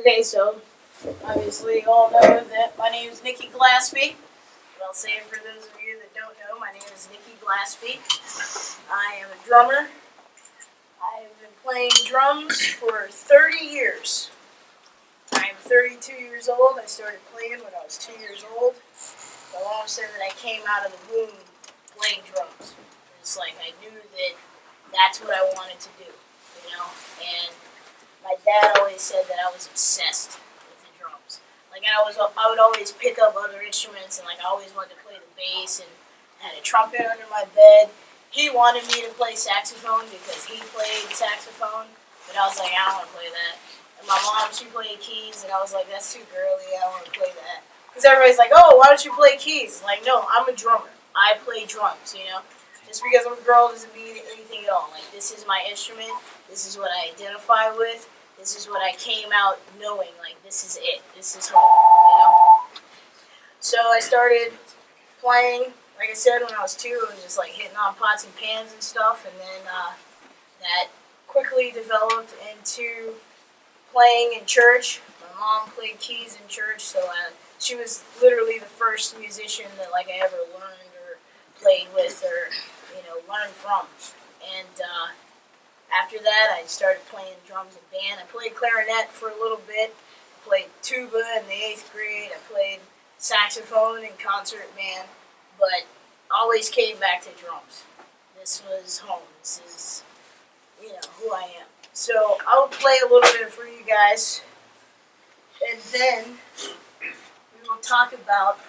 Okay, so obviously you all know that my name is Nikki Glaspie. But I'll say it for those of you that don't know, my name is Nikki Glaspie. I am a drummer. I have been playing drums for 30 years. I am 32 years old. I started playing when I was 2 years old. My mom said that I came out of the womb playing drums. It's like I knew that that's what I wanted to do, you know? And my dad always said that I was obsessed with the drums. Like I would always pick up other instruments, and like I always wanted to play the bass, and had a trumpet under my bed. He wanted me to play saxophone because he played saxophone, but I was like, I don't want to play that. And my mom, she played keys, and I was like, that's too girly, I don't want to play that. Because everybody's like, oh, why don't you play keys? Like, no, I'm a drummer. I play drums, you know? Just because I'm a girl doesn't mean anything at all. Like, this is my instrument. This is what I identify with. This is what I came out knowing. Like, this is it. This is home, you know? So I started playing, like I said, when I was 2. I was just, like, hitting on pots and pans and stuff. And then that quickly developed into playing in church. My mom played keys in church, so she was literally the first musician that, like, I ever learned or played with or, you know, learned from. And after that, I started playing drums in band. I played clarinet for a little bit. I played tuba in the 8th grade. I played saxophone in concert band, but always came back to drums. This was home. This is, you know, who I am. So I'll play a little bit for you guys, and then we will talk about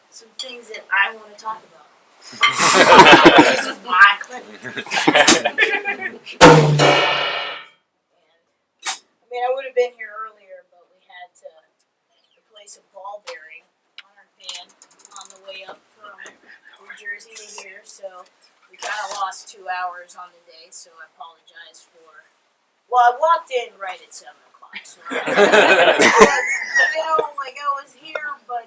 some things that I want to talk about. This is my clinic. I would have been here earlier, but we had to replace a ball bearing on our van on the way up from New Jersey to here, so we kind of lost 2 hours on the day, so I apologize for... Well, I walked in right at 7 o'clock, so... you know, like I was here, but...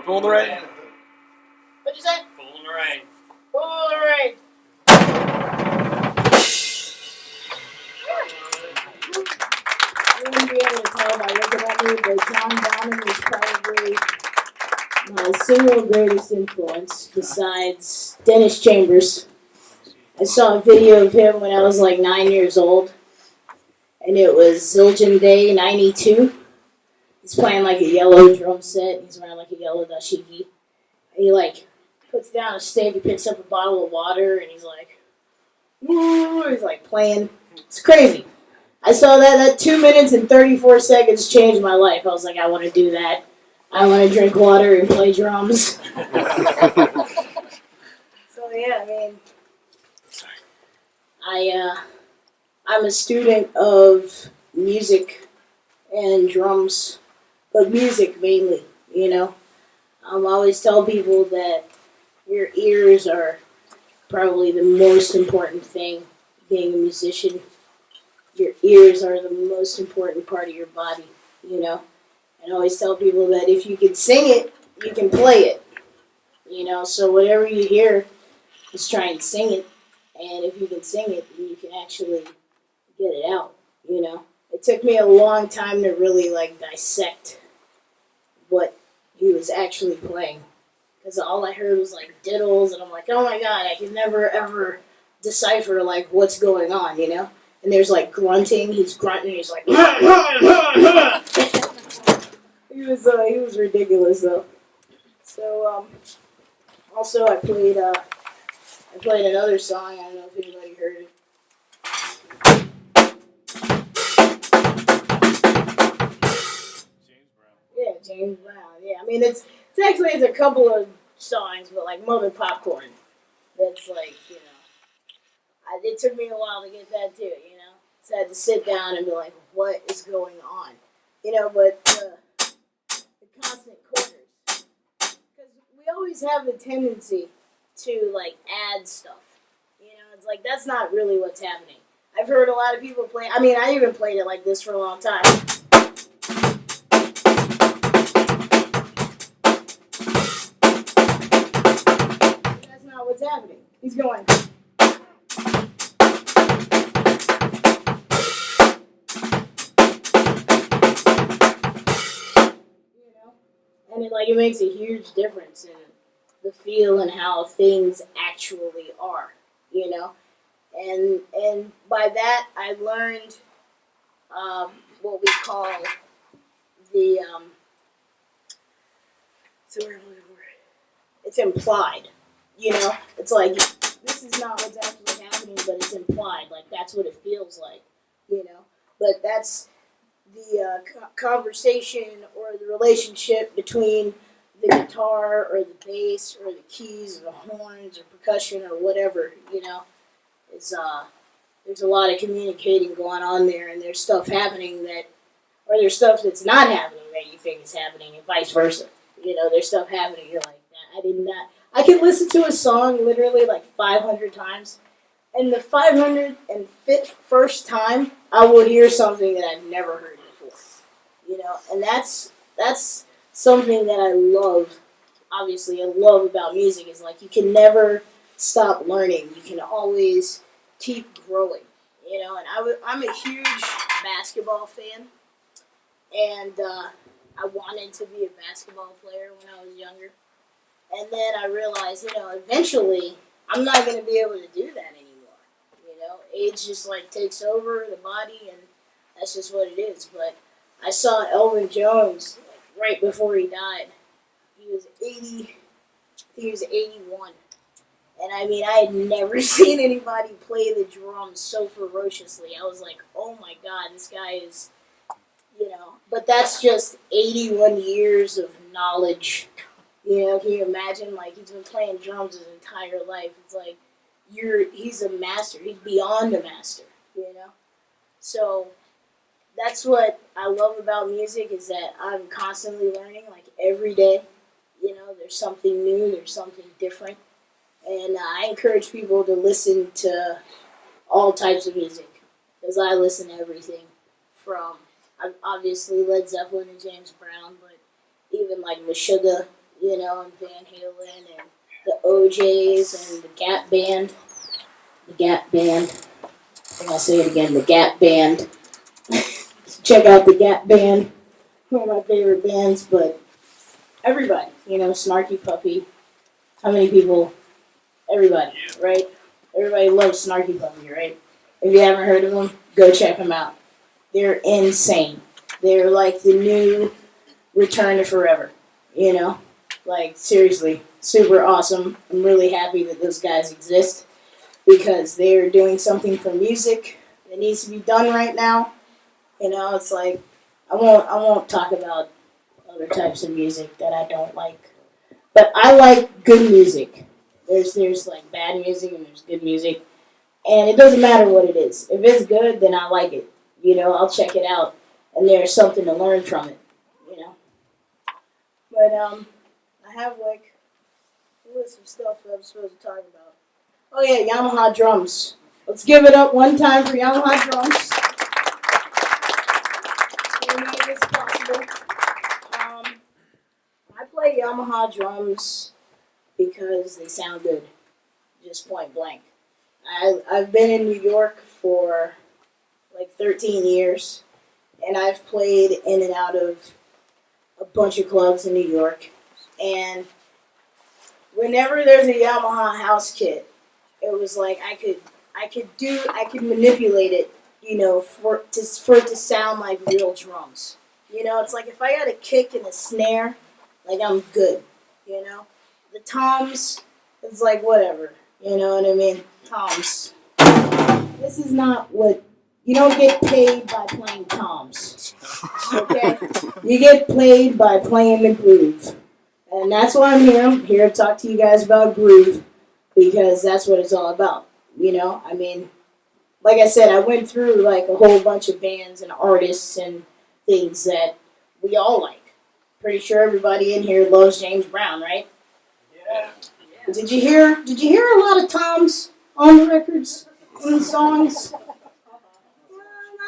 Full in the rain. What'd you say? Full in the rain. Full in the rain. You wouldn't be able to tell by looking at me, but John Donnan was probably my single greatest influence besides Dennis Chambers. I saw a video of him when I was like 9 years old, and it was Zildjian Day '92. He's playing like a yellow drum set. He's wearing like a yellow dashiki. And he like puts down a stick, he picks up a bottle of water, and he's like, woo, he's like playing. It's crazy. I saw that 2 minutes and 34 seconds changed my life. I was like, I want to do that. I want to drink water and play drums. So yeah, I mean, I'm a student of music and drums, but music mainly, you know. I always tell people that your ears are probably the most important thing being a musician. Your ears are the most important part of your body, you know. And I always tell people that if you can sing it, you can play it, you know. So whatever you hear, just try and sing it. And if you can sing it, then you can actually get it out, you know. It took me a long time to really, like, dissect what he was actually playing. Because all I heard was, like, diddles, and I'm like, oh my god, I can never, ever decipher, like, what's going on, you know. And there's, like, grunting, he's grunting, he's like, he was ridiculous, though. So, also I played another song, I don't know if anybody heard it. Yeah, James Brown. Yeah, I mean it's a couple of songs, but like Mother Popcorn. That's like, you know, it took me a while to get that too, you know. So I had to sit down and be like, what is going on, you know? But the constant quarters, because we always have the tendency to like add stuff, you know. It's like that's not really what's happening. I've heard a lot of people play. I mean, I even played it like this for a long time. What's happening? He's going. You know, and it makes a huge difference in the feel and how things actually are. You know, and by that I learned what we call the it's implied. You know, it's like, this is not what's actually happening, but it's implied. Like, that's what it feels like, you know. But that's the conversation or the relationship between the guitar or the bass or the keys or the horns or percussion or whatever, you know. It's, there's a lot of communicating going on there, and there's stuff happening or there's stuff that's not happening that you think is happening, and vice versa. You know, there's stuff happening, you're like, I did not. I can listen to a song literally like 500 times, and the 551st time, I will hear something that I've never heard before. You know, and that's something that I love. Obviously, I love about music is like you can never stop learning. You can always keep growing. You know, and I'm a huge basketball fan, and I wanted to be a basketball player when I was younger. And then I realized, you know, eventually I'm not going to be able to do that anymore. You know, age just like takes over the body, and that's just what it is. But I saw Elvin Jones like, right before he died. He was 80. He was 81. And I mean, I had never seen anybody play the drums so ferociously. I was like, oh my God, this guy is, you know. But that's just 81 years of knowledge. You know, can you imagine, like, he's been playing drums his entire life. It's like, he's a master. He's beyond a master, you know? So, that's what I love about music is that I'm constantly learning, like, every day. You know, there's something new, there's something different. And I encourage people to listen to all types of music. Because I listen to everything from, obviously, Led Zeppelin and James Brown, but even, like, Meshuggah. you know, and Van Halen and the OJs and the Gap Band. The Gap Band. I'm gonna say it again, the Gap Band. Check out the Gap Band. One of my favorite bands, but everybody, you know, Snarky Puppy. How many people? Everybody, right? Everybody loves Snarky Puppy, right? If you haven't heard of them, go check them out. They're insane. They're like the new Return to Forever, you know? Like, seriously, super awesome. I'm really happy that those guys exist because they're doing something for music that needs to be done right now. You know, it's like, I won't talk about other types of music that I don't like. But I like good music. There's like bad music and there's good music. And it doesn't matter what it is. If it's good, then I like it. You know, I'll check it out. And there's something to learn from it. You know. But I have like some stuff that I'm supposed to talk about. Oh yeah, Yamaha drums. Let's give it up one time for Yamaha drums. They made this possible. I play Yamaha drums because they sound good, just point blank. I've been in New York for like 13 years, and I've played in and out of a bunch of clubs in New York. And whenever there's a Yamaha house kit, it was like I could manipulate it, you know, for it to sound like real drums. You know, it's like if I got a kick and a snare, like I'm good. You know, the toms, it's like whatever. You know what I mean? Toms. This is not what you don't get paid by playing toms. Okay, you get paid by playing the groove, and that's why I'm here. I'm here to talk to you guys about groove because that's what it's all about. You know, I mean, like I said, I went through like a whole bunch of bands and artists and things that we all like. Pretty sure everybody in here loves James Brown, right? Yeah. Did you hear a lot of toms on the records and the songs?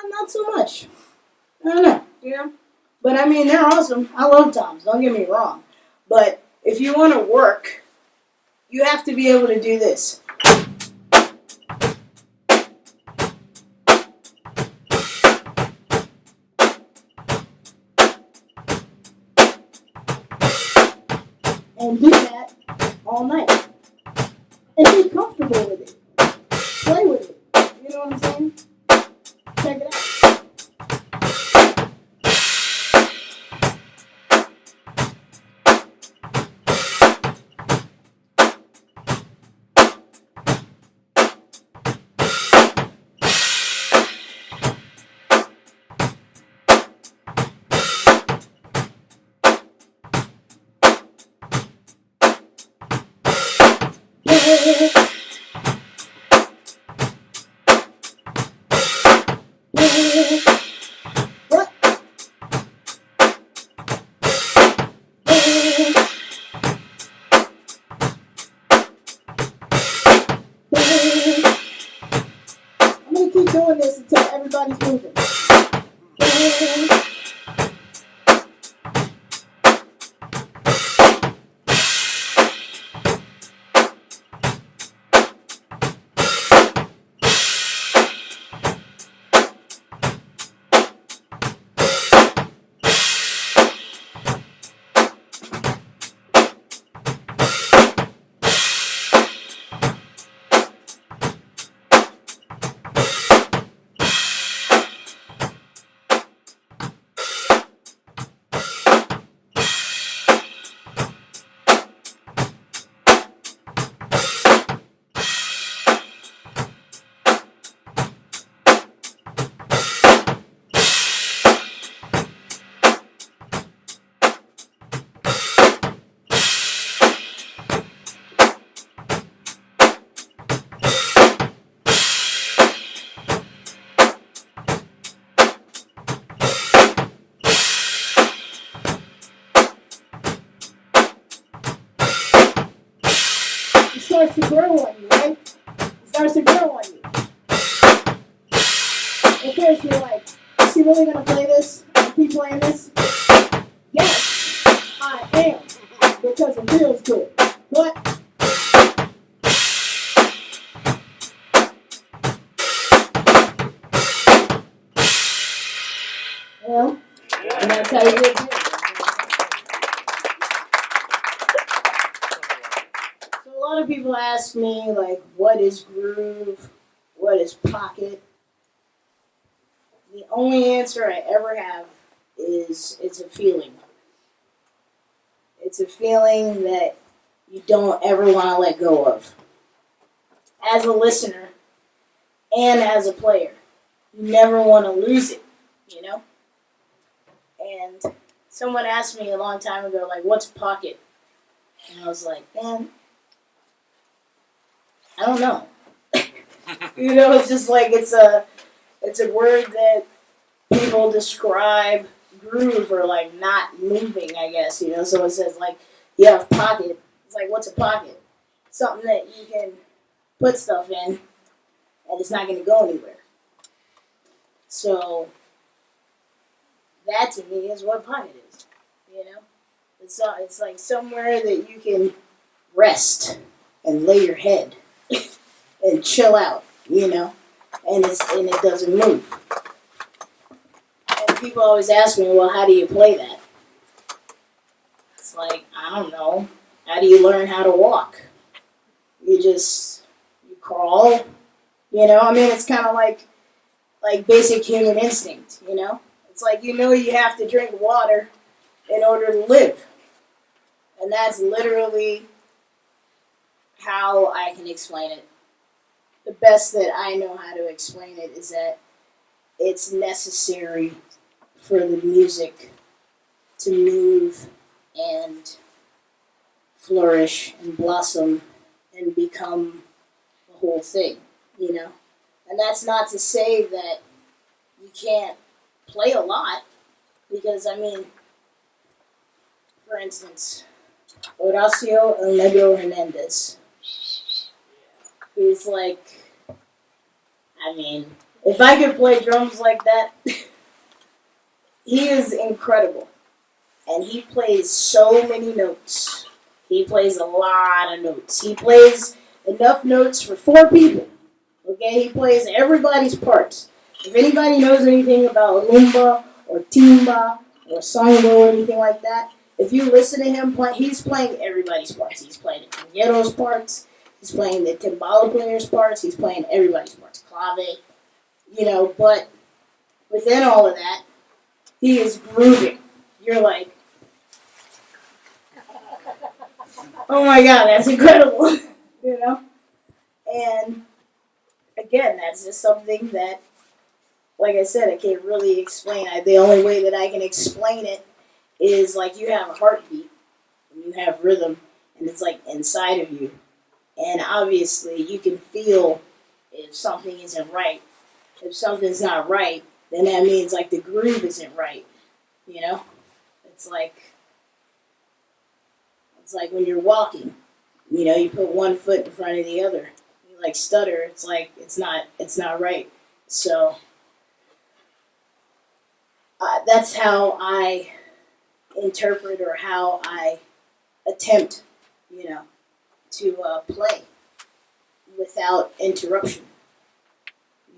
Not so much. I don't know, you know. But I mean, they're awesome. I love toms. Don't get me wrong. But if you want to work, you have to be able to do this. And do that all night. And be comfortable with it. Play with it. You know what I'm saying? Check it out. What? I'm gonna keep doing this until everybody's moving. It starts to grow on you, right? It starts to grow on you. At first you're like, is she really gonna play this? And keep playing this? Yes, I am. But because it feels good. But well, and that's how you get paid. So a lot of people ask me, like, what is groove? What is pocket? The only answer I ever have is it's a feeling. It's a feeling that you don't ever want to let go of. As a listener and as a player, you never want to lose it, you know? And someone asked me a long time ago, like, what's pocket? And I was like, man, I don't know. You know, it's just like it's a word that people describe groove or like not moving, I guess, you know. So it says like you have pocket. It's like, what's a pocket? Something that you can put stuff in and it's not gonna go anywhere. So that to me is what pocket is. You know? It's like somewhere that you can rest and lay your head and chill out, you know, and it doesn't move. And people always ask me, well, how do you play that? It's like, I don't know. How do you learn how to walk? You crawl, you know. I mean, it's kind of like basic human instinct, you know. It's like you have to drink water in order to live, and that's literally how I can explain it. The best that I know how to explain it is that it's necessary for the music to move and flourish and blossom and become the whole thing, you know? And that's not to say that you can't play a lot, because, I mean, for instance, Horacio El Negro Hernandez. He's like, I mean, if I could play drums like that, he is incredible. And he plays so many notes. He plays a lot of notes. He plays enough notes for 4 people. Okay, he plays everybody's parts. If anybody knows anything about lumba or timba or samba or anything like that, if you listen to him play, he's playing everybody's parts. He's playing the Tanguero's parts. He's playing the timbala player's parts. He's playing everybody's parts. Clave, you know, but within all of that, he is grooving. You're like, oh my God, that's incredible, you know? And again, that's just something that, like I said, I can't really explain. The only way that I can explain it is like you have a heartbeat, and you have rhythm, and it's like inside of you. And obviously, you can feel if something isn't right. If something's not right, then that means like the groove isn't right, you know? It's like when you're walking, you know, you put one foot in front of the other. You like stutter, it's like it's not right. So that's how I interpret or how I attempt, you know, to play without interruption.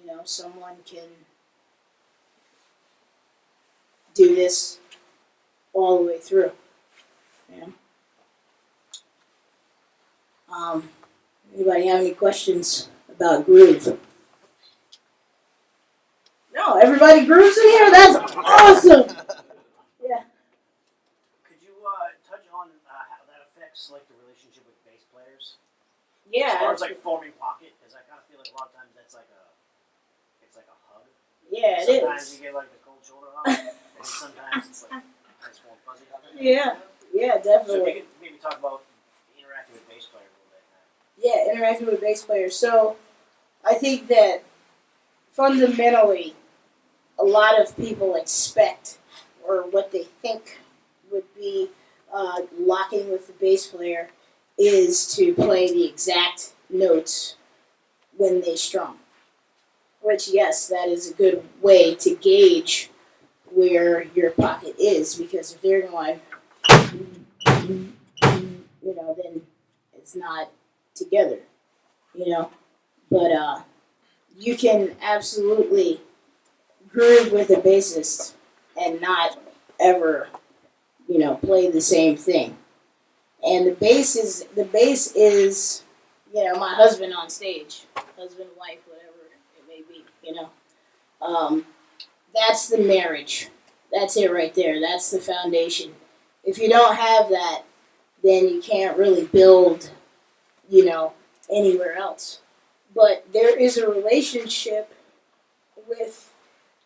You know, someone can do this all the way through. You know? Anybody have any questions about groove? No, everybody grooves in here? That's awesome! Yeah. Could you touch on how that affects like the relationship with bass players? Yeah. As far as like forming pocket, because I kind of feel like a lot of times it's like a hug. Yeah, sometimes it is. Sometimes you get like the cold shoulder hug, and sometimes it's like nice warm fuzzy hug. Yeah, definitely. So if you could maybe talk about interacting with bass players a little bit. Yeah, interacting with bass players. So I think that fundamentally, a lot of people expect, or what they think would be locking with the bass player, is to play the exact notes when they strum. Which, yes, that is a good way to gauge where your pocket is, because if they're going, then it's not together, But you can absolutely groove with a bassist and not ever, play the same thing. And the bass is, my husband on stage, husband, wife, whatever it may be, That's the marriage. That's it right there. That's the foundation. If you don't have that, then you can't really build, anywhere else. But there is a relationship with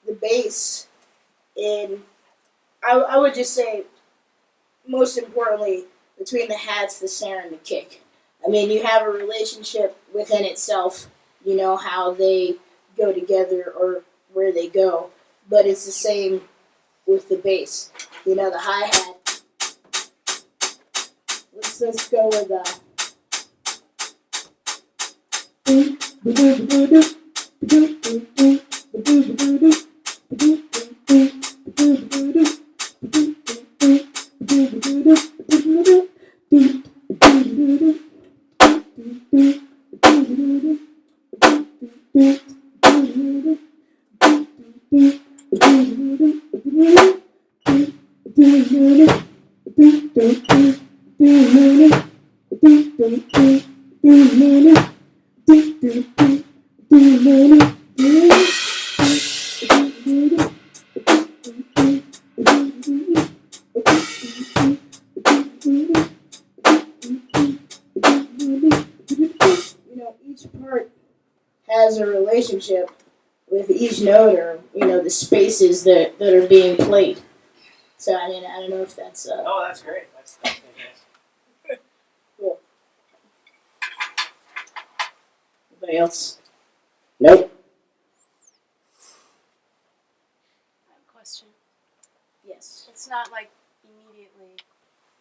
the bass I would just say, most importantly, between the hats, the snare, and the kick. I mean, you have a relationship within itself, how they go together or where they go. But it's the same with the bass. The hi-hat. Let's go with each part has a relationship with each note or, the spaces that are being played. So, I don't know if that's... Oh, that's great. That's fantastic. Cool. Anybody else? Nope. I have a question. Yes. It's not like immediately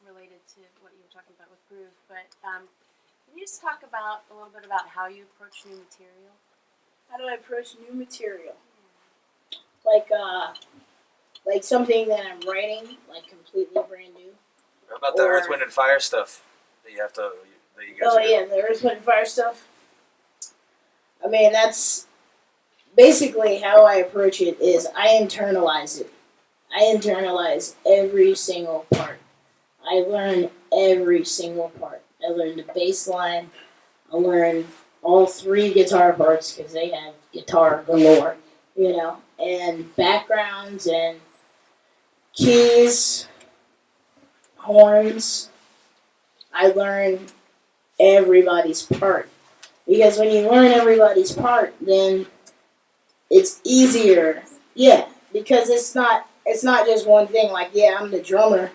related to what you were talking about with groove, but can you just talk about a little bit about how you approach new material? How do I approach new material? Like something that I'm writing, like completely brand new. What about the Earth, Wind, and Fire stuff that you guys The Earth, Wind, and Fire stuff. I mean, that's basically how I approach it. Is I internalize it. I internalize every single part. I learn every single part. I learn the bass line. I learn all three guitar parts because they have guitar galore, and backgrounds and keys, horns. I learn everybody's part. Because when you learn everybody's part, then it's easier. Yeah, because it's not just one thing. Like, yeah, I'm the drummer,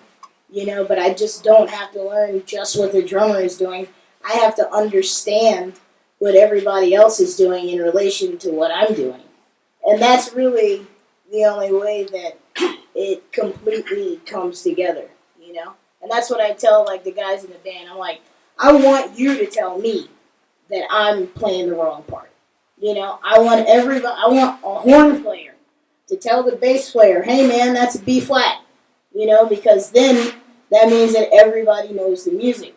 but I just don't have to learn just what the drummer is doing. I have to understand what everybody else is doing in relation to what I'm doing. And that's really the only way that it completely comes together, And that's what I tell, the guys in the band. I'm like, I want you to tell me that I'm playing the wrong part. I want a horn player to tell the bass player, hey man, that's a B flat. Because then that means that everybody knows the music.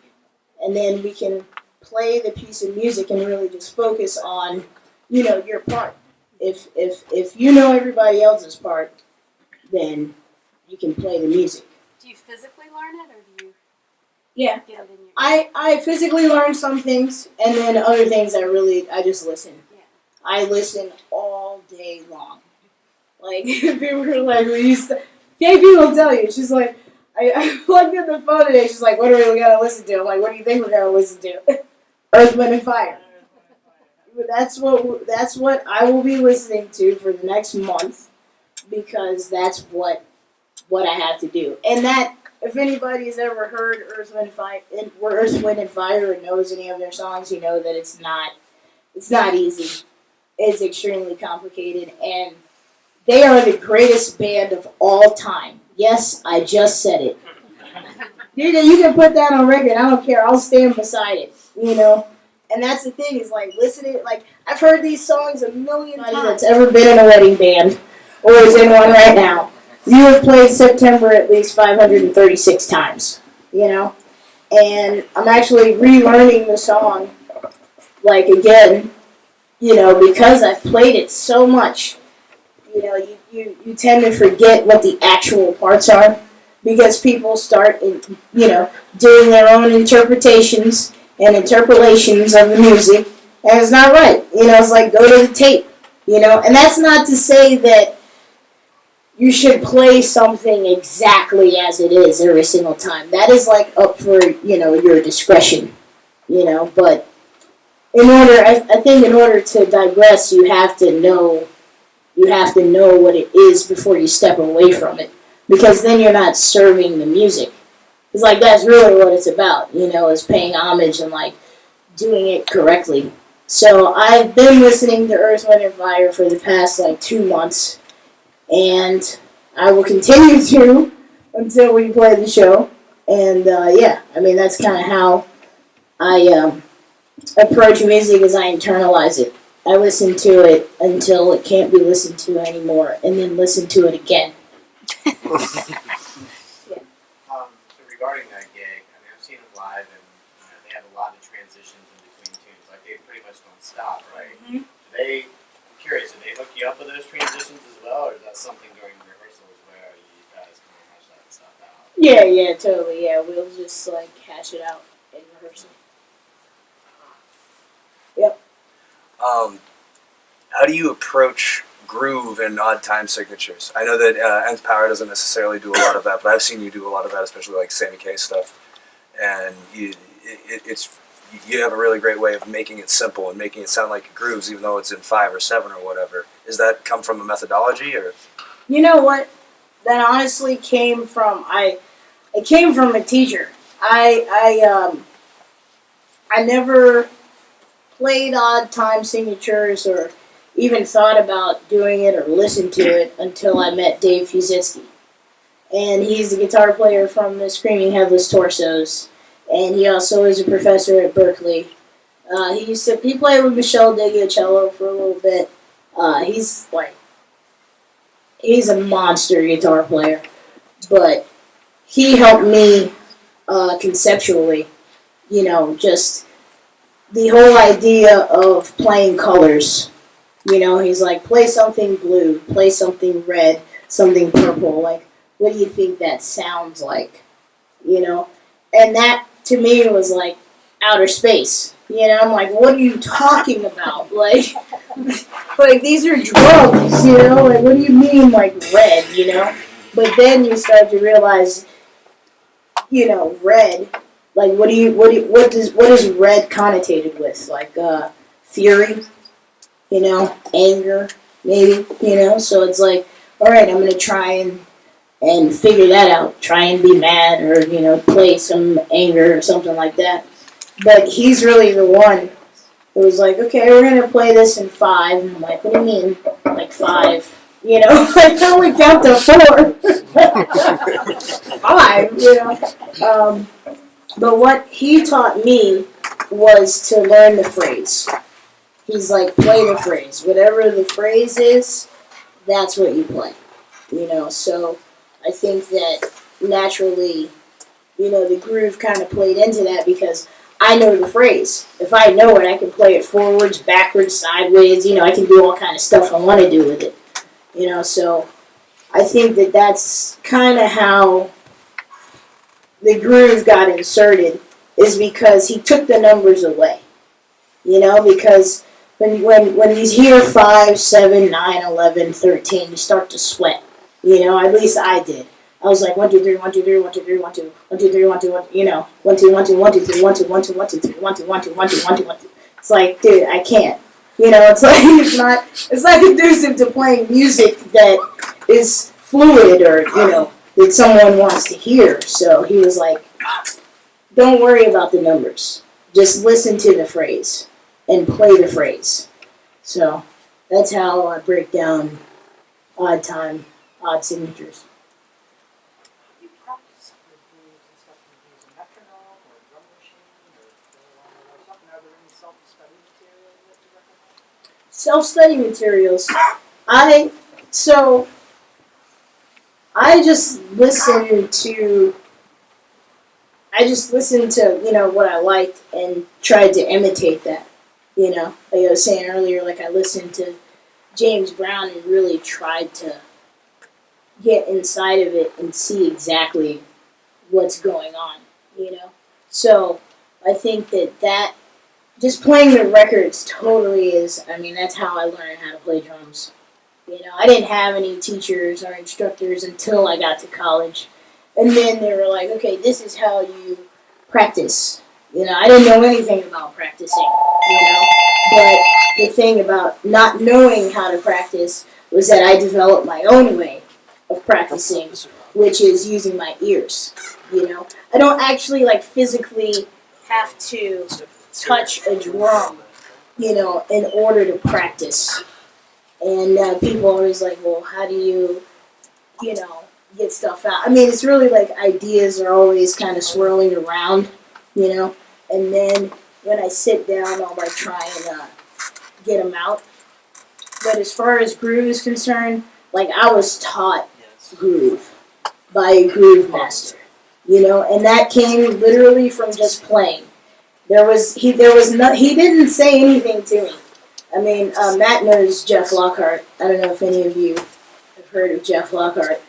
And then we can play the piece of music and really just focus on, your part. If you know everybody else's part, then you can play the music. Do you physically learn it, or do you Yeah. get it in your... I physically learn some things, and then other things I just listen. Yeah. I listen all day long. People are like, people will tell you. She's like, I plugged in the phone today. She's like, what are we going to listen to? I'm like, what do you think we're going to listen to? Earth, Wind, and Fire. That's what I will be listening to for the next month, because that's what I have to do. And that, if anybody's ever heard Earth, Wind, and Fire, and knows any of their songs, you know that it's not easy. It's extremely complicated, and they are the greatest band of all time. Yes, I just said it. You can put that on record. I don't care. I'll stand beside it. And that's the thing, is listening. I've heard these songs a million times. That's ever been in a wedding band or is in one right now. You have played September at least 536 times. and I'm actually relearning the song, like, again, because I've played it so much. You tend to forget what the actual parts are because people start, doing their own interpretations and interpolations of the music, and it's not right. It's like, go to the tape, and that's not to say that you should play something exactly as it is every single time. That is like up for, your discretion, but I think in order to digress, you have to know what it is before you step away from it, because then you're not serving the music. It's like, that's really what it's about, is paying homage and, like, doing it correctly. So I've been listening to Earth, Wind, and Fire for the past, like, 2 months, and I will continue to until we play the show. And that's kind of how I approach music, as I internalize it. I listen to it until it can't be listened to anymore, and then listen to it again. So regarding that gig, I mean, I've seen them live, and they have a lot of transitions in between tunes. Like, they pretty much don't stop, right? Mm-hmm. I'm curious, do they hook you up with those transitions as well, or is that something during rehearsals where you guys kind of hash that stuff out? Yeah, totally. Yeah, we'll just, like, hash it out in rehearsal. Yep. How do you approach groove and odd time signatures? I know that Nth Power doesn't necessarily do a lot of that, but I've seen you do a lot of that, especially like Sammy K stuff. And you have a really great way of making it simple and making it sound like grooves, even though it's in 5 or 7 or whatever. Does that come from a methodology, or? You know what? That honestly came from it came from a teacher. I never played odd time signatures or even thought about doing it or listened to it until I met Dave Fusitsky. And he's the guitar player from the Screaming Headless Torsos, and he also is a professor at Berkeley. He played with Michelle Digiacello for a little bit. He's a monster guitar player, but he helped me conceptually, just the whole idea of playing colors. He's like, play something blue, play something red, something purple. Like, what do you think that sounds like? And that to me was like outer space. I'm like, what are you talking about? Like, these are drums. Like, what do you mean, like, red? But then you start to realize, red. Like, what is red connotated with? Like, fury, anger, maybe, So it's like, all right, I'm gonna try and figure that out. Try and be mad, or play some anger or something like that. But he's really the one who was like, okay, we're gonna play this in 5. And I'm like, what do you mean, like 5? I can only count to 4. 5, But what he taught me was to learn the phrase. He's like, play the phrase. Whatever the phrase is, that's what you play. So I think that naturally, the groove kind of played into that because I know the phrase. If I know it, I can play it forwards, backwards, sideways. I can do all kind of stuff I want to do with it. So I think that that's kind of how the groove got inserted, is because he took the numbers away. Because when you hear 5, 7, 9, 11, 13, you start to sweat. At least I did. I was like 1, 2, 3, 1, 2, 3, 1, 2, 3, 1, 2, 1, 2, 3, 1, 2, 1, 1, 2, 1, 2, 1, 2, 3, 1, 2, 1, 2, 1, 2, 3, 1, 2, 1, 2, 1, 2, 1, 2, 1, 2. It's like, dude, I can't. It's like it's not conducive to playing music that is fluid or that someone wants to hear. So he was like, don't worry about the numbers. Just listen to the phrase and play the phrase. So that's how I break down odd time, odd signatures. You practice with grooves and stuff. You use a metronome or a drum machine or something. Are there any self-study materials that you recommend? Self-study materials. I just listen to I just listened to, what I liked and tried to imitate that. Like I was saying earlier, like I listened to James Brown and really tried to get inside of it and see exactly what's going on. So I think that just playing the records totally is, that's how I learned how to play drums. I didn't have any teachers or instructors until I got to college. And then they were like, okay, this is how you practice. I didn't know anything about practicing, But the thing about not knowing how to practice was that I developed my own way of practicing, which is using my ears, I don't actually, physically have to touch a drum, in order to practice. And people are always like, well, how do you, get stuff out? It's really like ideas are always kind of swirling around, and then when I sit down, I'll try and get them out. But as far as groove is concerned, I was taught groove by a groove master, and that came literally from just playing. He didn't say anything to me. Matt knows Jeff Lockhart. I don't know if any of you have heard of Jeff Lockhart.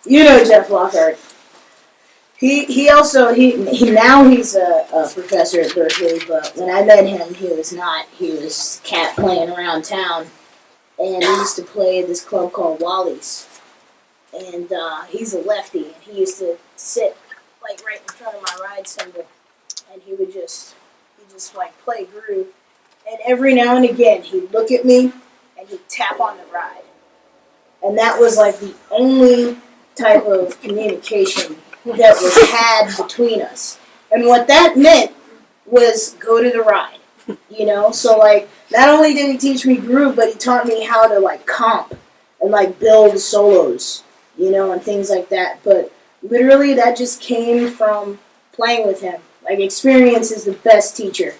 You know Jeff Lockhart. He also now he's a professor at Berkeley, but when I met him, he was not. He was cat playing around town, and he used to play at this club called Wally's. And he's a lefty, and he used to sit right in front of my ride cymbal, and he just play groove. And every now and again, he'd look at me and he'd tap on the ride. And that was the only type of communication that was had between us. And what that meant was go to the ride, So not only did he teach me groove, but he taught me how to comp and build solos, and things like that. But literally that just came from playing with him. Experience is the best teacher.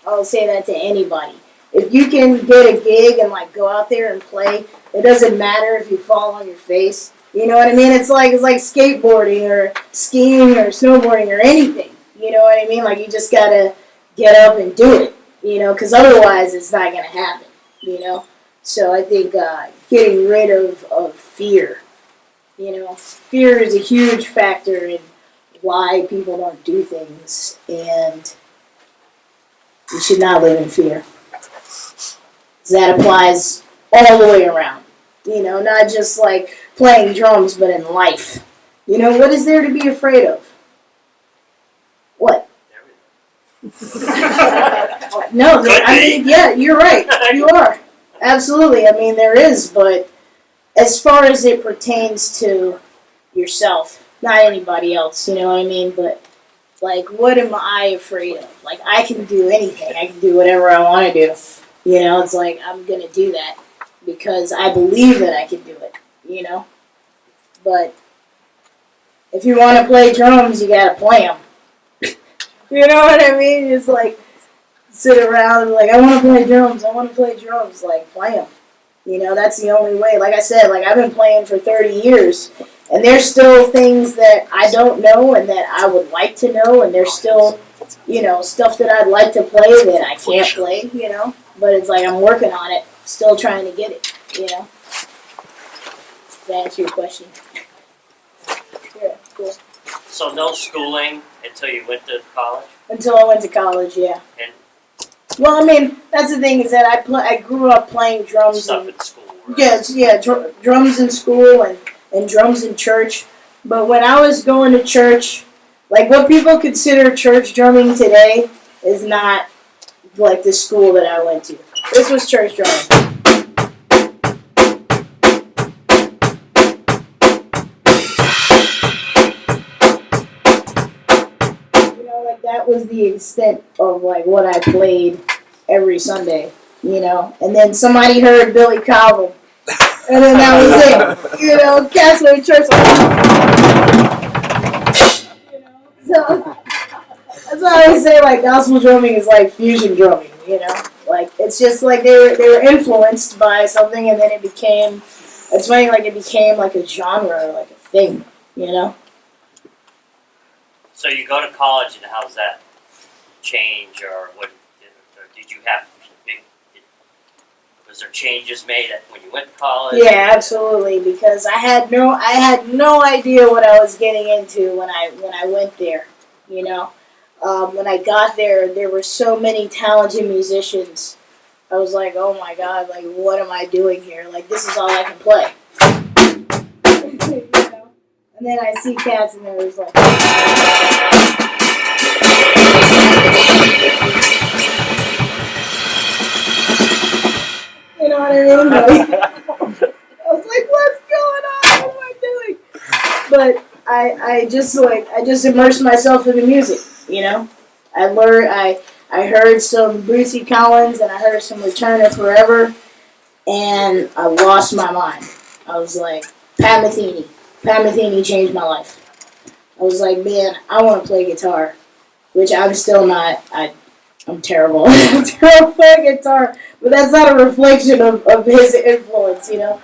I'll say that to anybody. If you can get a gig and go out there and play, it doesn't matter if you fall on your face. You know what I mean? It's like skateboarding or skiing or snowboarding or anything. You know what I mean? You just gotta get up and do it. Because otherwise it's not gonna happen. So I think getting rid of fear. Fear is a huge factor in why people don't do things, and you should not live in fear. That applies all the way around. Not just playing drums, but in life. What is there to be afraid of? What? No, yeah, you're right. You are. Absolutely. There is, but as far as it pertains to yourself, not anybody else, you know what I mean? But, what am I afraid of? I can do anything. I can do whatever I want to do. It's I'm going to do that because I believe that I can do it, But if you want to play drums, you got to play them. You know what I mean? It's sit around and I want to play drums. I want to play drums. Play them. That's the only way. Like I said, I've been playing for 30 years. And there's still things that I don't know and that I would like to know, and there's still, stuff that I'd like to play that I can't play, But it's I'm working on it, still trying to get it, Does that answer your question? Yeah, cool. So no schooling until you went to college? Until I went to college, yeah. And well, that's the thing is that I grew up playing drums. Stuff in school, right? Yes, yeah, drums in school and drums in church. But when I was going to church, what people consider church drumming today is not the school that I went to. This was church drumming. That was the extent of what I played every Sunday, And then somebody heard Billy Cobham. And then that was it. Catholic Church. So that's why I always say gospel drumming is fusion drumming. It's just they were influenced by something, and then it became. It's funny, it became a genre, a thing. So you go to college, and how's that change, or what? Or did you have was there changes made when you went to college? Yeah, absolutely. Because I had no idea what I was getting into when I went there. You know, when I got there, there were so many talented musicians. I was like, oh my god, like what am I doing here? Like this is all I can play. You know? And then I see cats, and there was like. You know what I mean? Like, I was like, what's going on? What am I doing? But I just immersed myself in the music, you know? I heard some Brucey Collins and I heard some Return of Forever, and I lost my mind. I was like, Pat Metheny changed my life. I was like, man, I want to play guitar, which I'm still not. I'm terrible. I'm terrible at guitar, but that's not a reflection of his influence, you know.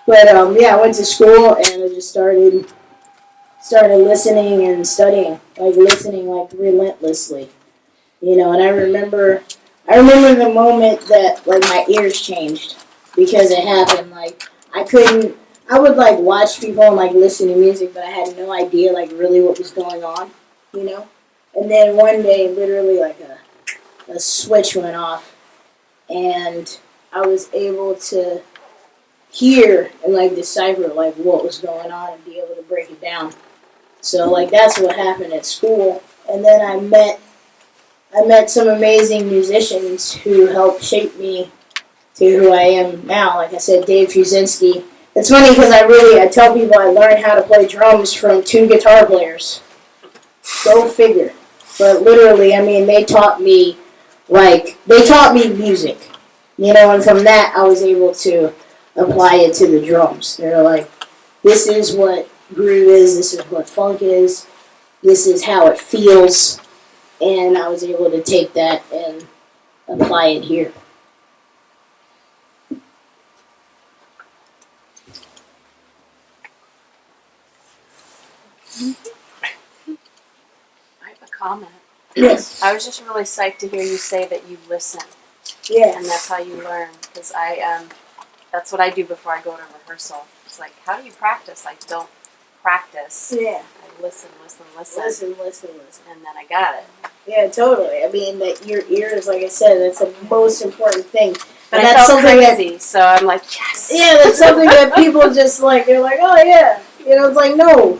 But yeah, I went to school and I just started listening and studying, like listening like relentlessly, you know. And I remember the moment that like my ears changed because it happened. Like I would like watch people and like listen to music, but I had no idea like really what was going on, you know. And then one day, literally like a switch went off, and I was able to hear and like decipher like what was going on and be able to break it down. So like that's what happened at school, and then I met some amazing musicians who helped shape me to who I am now. Like I said, Dave Fusinski. It's funny because I tell people I learned how to play drums from 2 guitar players. Go figure. But literally, I mean, they taught me music, you know, and from that I was able to apply it to the drums. They're like, this is what groove is, this is what funk is, this is how it feels, and I was able to take that and apply it here. I have a comment. Yes. I was just really psyched to hear you say that you listen, Yeah. and that's how you learn. Because that's what I do before I go to rehearsal. It's like, how do you practice? I don't practice. Yeah. I listen, Listen. and then I got it. Yeah, totally. I mean, that your ears, like I said, that's the most important thing. But And I that's felt something crazy, so I'm like, yes. Yeah, that's something that people just like, they're like, oh yeah. You know, it's like, no,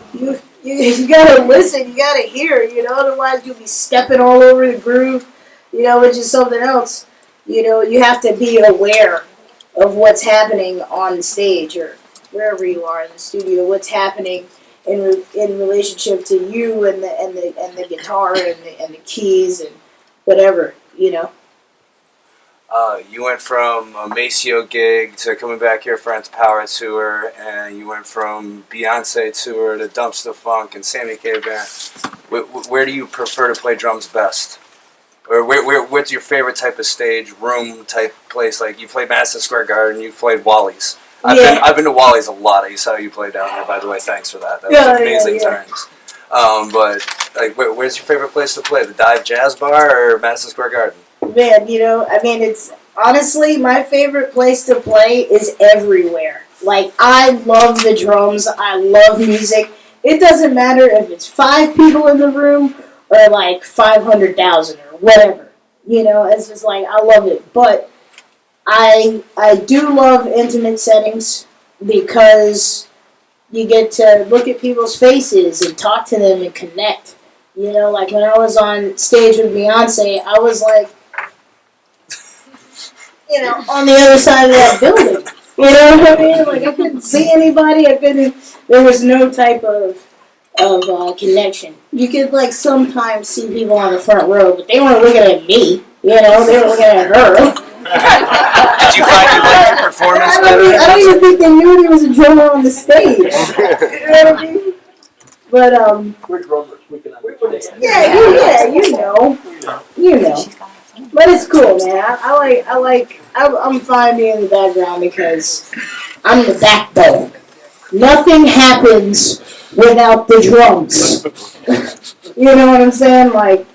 you gotta listen, you gotta hear, you know, otherwise you'll be stepping all over the groove, you know, which is something else. You know, you have to be aware of what's happening on the stage or wherever you are in the studio, what's happening in relationship to you and the guitar and the keys and whatever, you know. You went from a Maceo gig to coming back here for Ants Power tour, and you went from Beyonce tour to Dumpster Funk and Sammy K Band. Where do you prefer to play drums best? Or what's your favorite type of stage, room type place? Like you played Madison Square Garden, you played Wally's. I've been to Wally's a lot. I saw you play down there, by the way. Thanks for that. That was amazing times. But like, where's your favorite place to play? The Dive Jazz Bar or Madison Square Garden? Man, you know, I mean, it's honestly my favorite place to play is everywhere. Like, I love the drums. I love music. It doesn't matter if it's 5 people in the room or like 500,000 or whatever. You know, it's just like I love it. But I do love intimate settings because you get to look at people's faces and talk to them and connect. You know, like when I was on stage with Beyonce, I was like, you know, on the other side of that building. You know what I mean? Like I couldn't see anybody. There was no type of connection. You could like sometimes see people on the front row, but they weren't looking at me. You know, they were looking at her. Did you find you liked your performance better? I don't even think they knew there was a drummer on the stage. You know what I mean? But We're drummers. We can understand. you know. But it's cool, man. I'm fine being in the background because I'm the backbone. Nothing happens without the drums. You know what I'm saying? Like,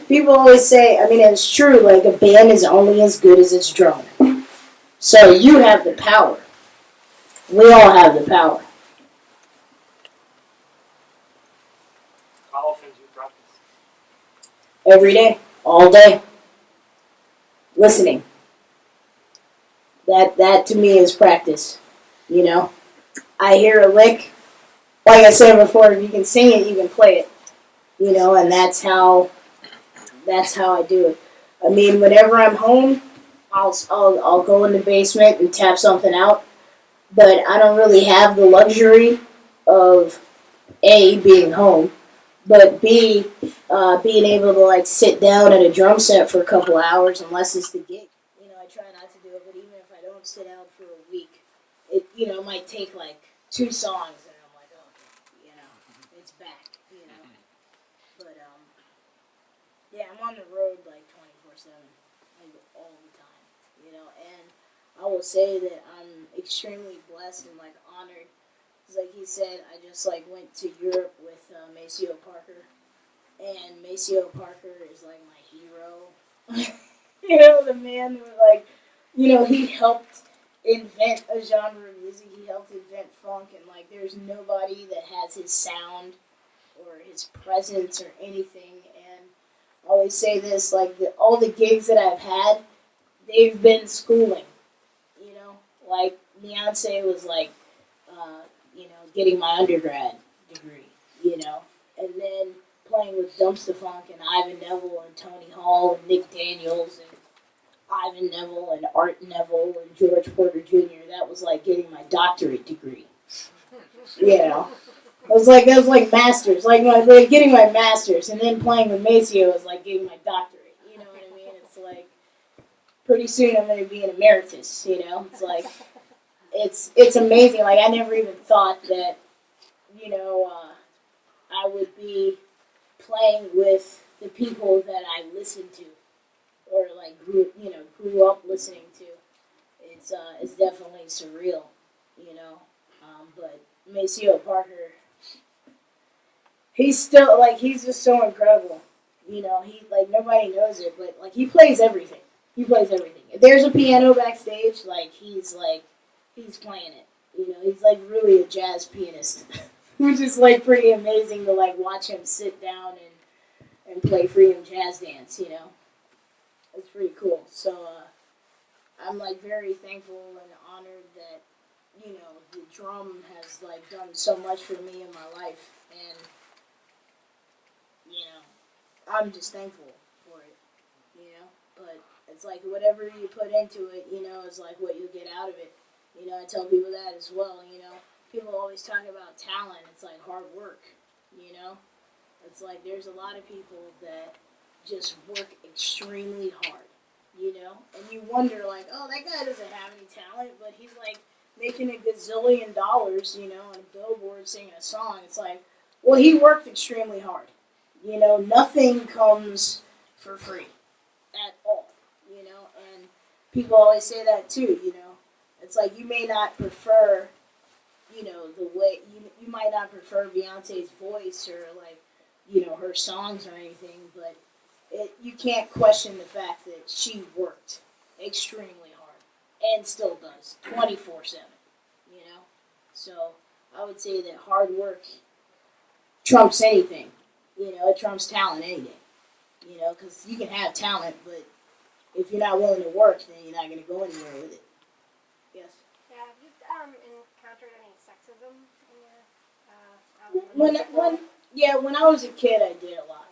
people always say, I mean, it's true, like, a band is only as good as its drummer. So you have the power. We all have the power. How often do you practice? Every day, all day. Listening. That to me is practice. You know? I hear a lick. Like I said before, if you can sing it, you can play it. You know, and that's how I do it. I mean, whenever I'm home, I'll go in the basement and tap something out. But I don't really have the luxury of A, being home, but B, being able to like sit down at a drum set for a couple hours unless it's the gig. You know, I try not to do it, but even if I don't sit down for a week, it might take like 2 songs, and I'm like, oh, it's back. But yeah, I'm on the road like 24/7, like all the time. And I will say that I'm extremely blessed and like honored. Cause like he said, I just like went to Europe with Maceo Parker, and Maceo Parker is like my hero. The man who like, he helped invent a genre of music. He helped invent funk, and like, there's nobody that has his sound or his presence or anything. And I always say this, like all the gigs that I've had, they've been schooling. Like Beyonce was like, getting my undergrad degree, and then playing with Dumpster Funk and Ivan Neville and Tony Hall and Nick Daniels and Ivan Neville and Art Neville and George Porter Jr. That was like getting my doctorate degree. That was like masters, like getting my masters, and then playing with Maceo was like getting my doctorate. You know what I mean? It's like pretty soon I'm going to be an emeritus. It's like it's amazing. Like I never even thought that I would be playing with the people that I listened to or like grew up listening to. It's definitely surreal. But Maceo Parker, he's still like he's just so incredible. He like nobody knows it, but like he plays everything. He plays everything. If there's a piano backstage, he's playing it. He's like really a jazz pianist, which is like pretty amazing to like watch him sit down and play freedom jazz dance. It's pretty cool. So I'm like very thankful and honored that the drum has like done so much for me in my life, and I'm just thankful for it. But it's like whatever you put into it, is like what you get out of it. I tell people that as well. People always talk about talent. It's like hard work. It's like there's a lot of people that just work extremely hard. And you wonder like, oh, that guy doesn't have any talent, but he's like making $1 gazillion, on a billboard singing a song. It's like, well, he worked extremely hard. Nothing comes for free at all. And people always say that too. It's like you may not prefer, the way you might not prefer Beyonce's voice or like, her songs or anything, but you can't question the fact that she worked extremely hard and still does 24/7. So I would say that hard work trumps anything. It trumps talent any day. Because you can have talent, but if you're not willing to work, then you're not going to go anywhere with it. Yes. Yeah, have you encountered any sexism in your When I was a kid, I did a lot.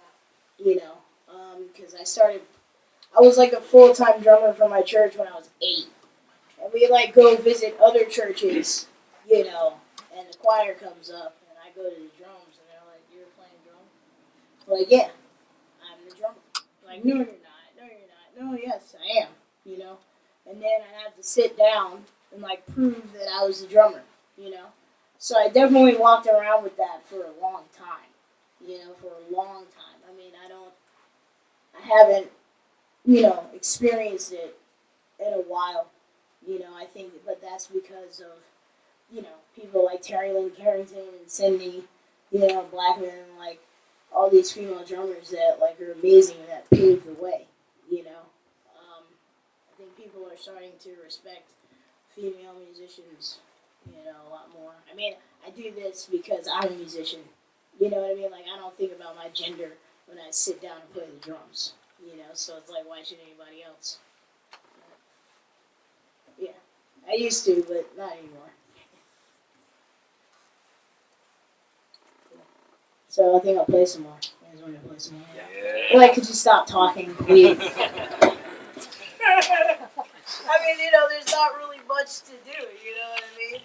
Because I was like a full-time drummer for my church when I was 8. And we like go visit other churches, and the choir comes up, and I go to the drums, and they're like, "You're playing drums?" I'm like, "Yeah, I'm the drummer." Like, "No, you're not. No, you're not. No, yes, I am." And then I have to sit down and like prove that I was the drummer. So I definitely walked around with that for a long time. For a long time. I mean, I haven't, experienced it in a while. I think, but that's because of, people like Terry Lynn Carrington and Cindy, Blackman, like, all these female drummers that like are amazing and that paved the way. You know, I think people are starting to respect female musicians, you know, a lot more. I mean, I do this because I'm a musician. You know what I mean? Like, I don't think about my gender when I sit down and play the drums. You know, so it's like, why should anybody else? Yeah, I used to, but not anymore. So I think I'll play some more. You guys want me to play some more? Yeah. Like, could you stop talking, please? I mean, you know, there's not really much to do, you know what I mean?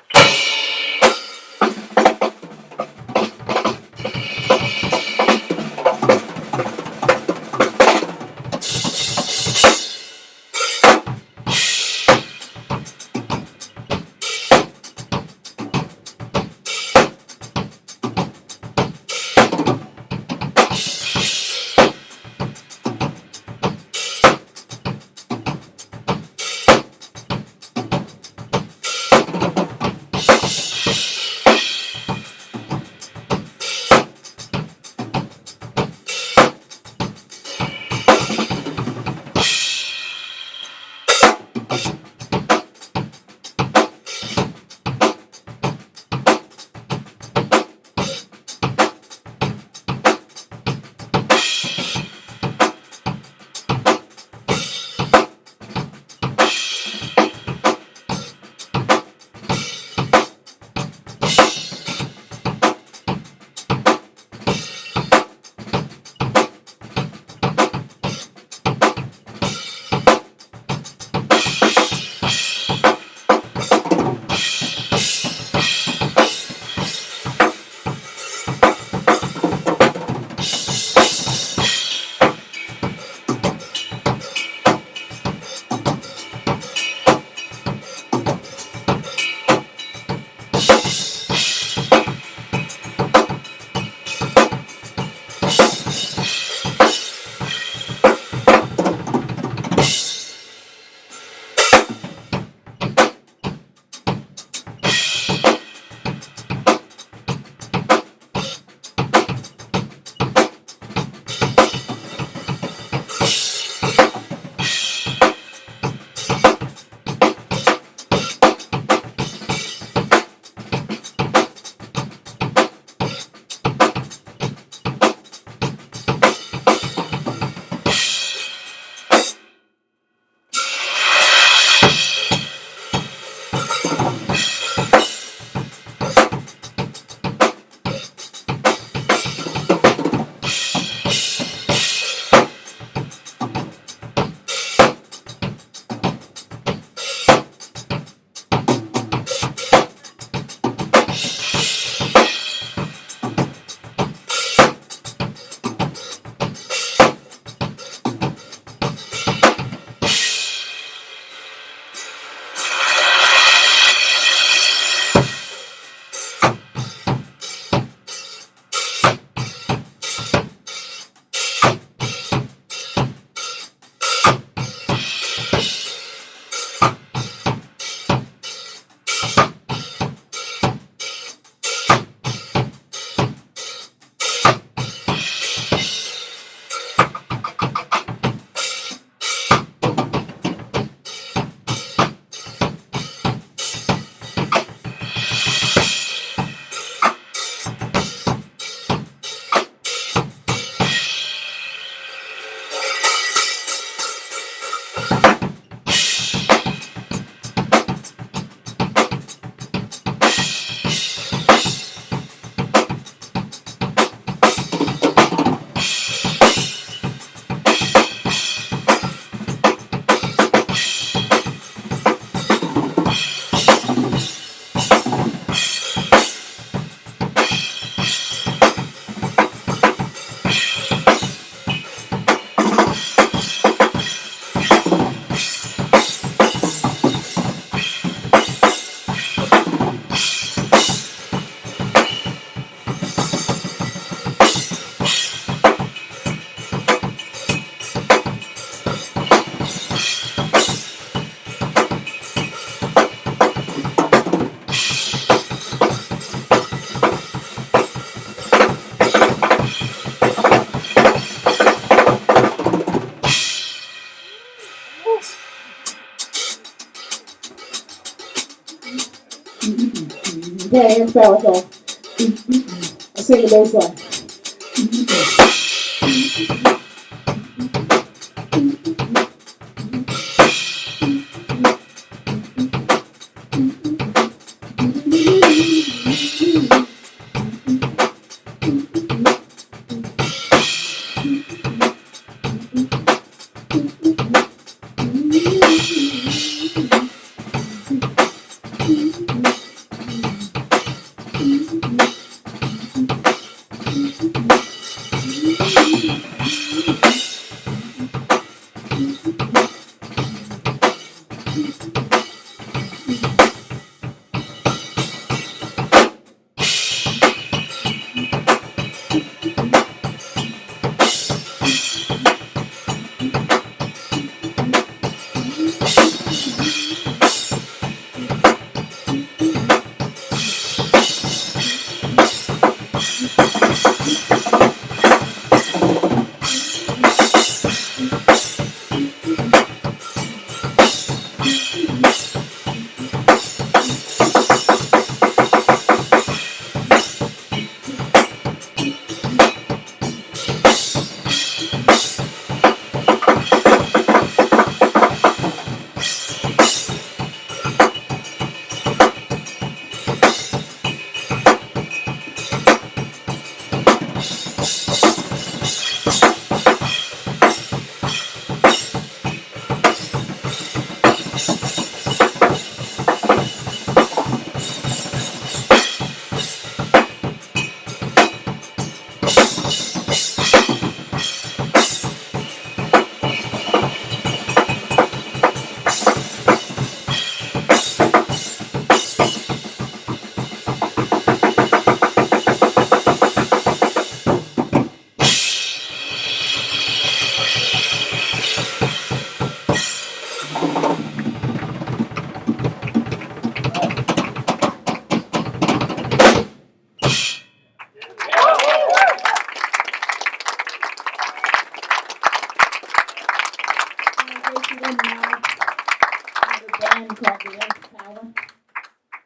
play Ants Power song. I sing the bass line.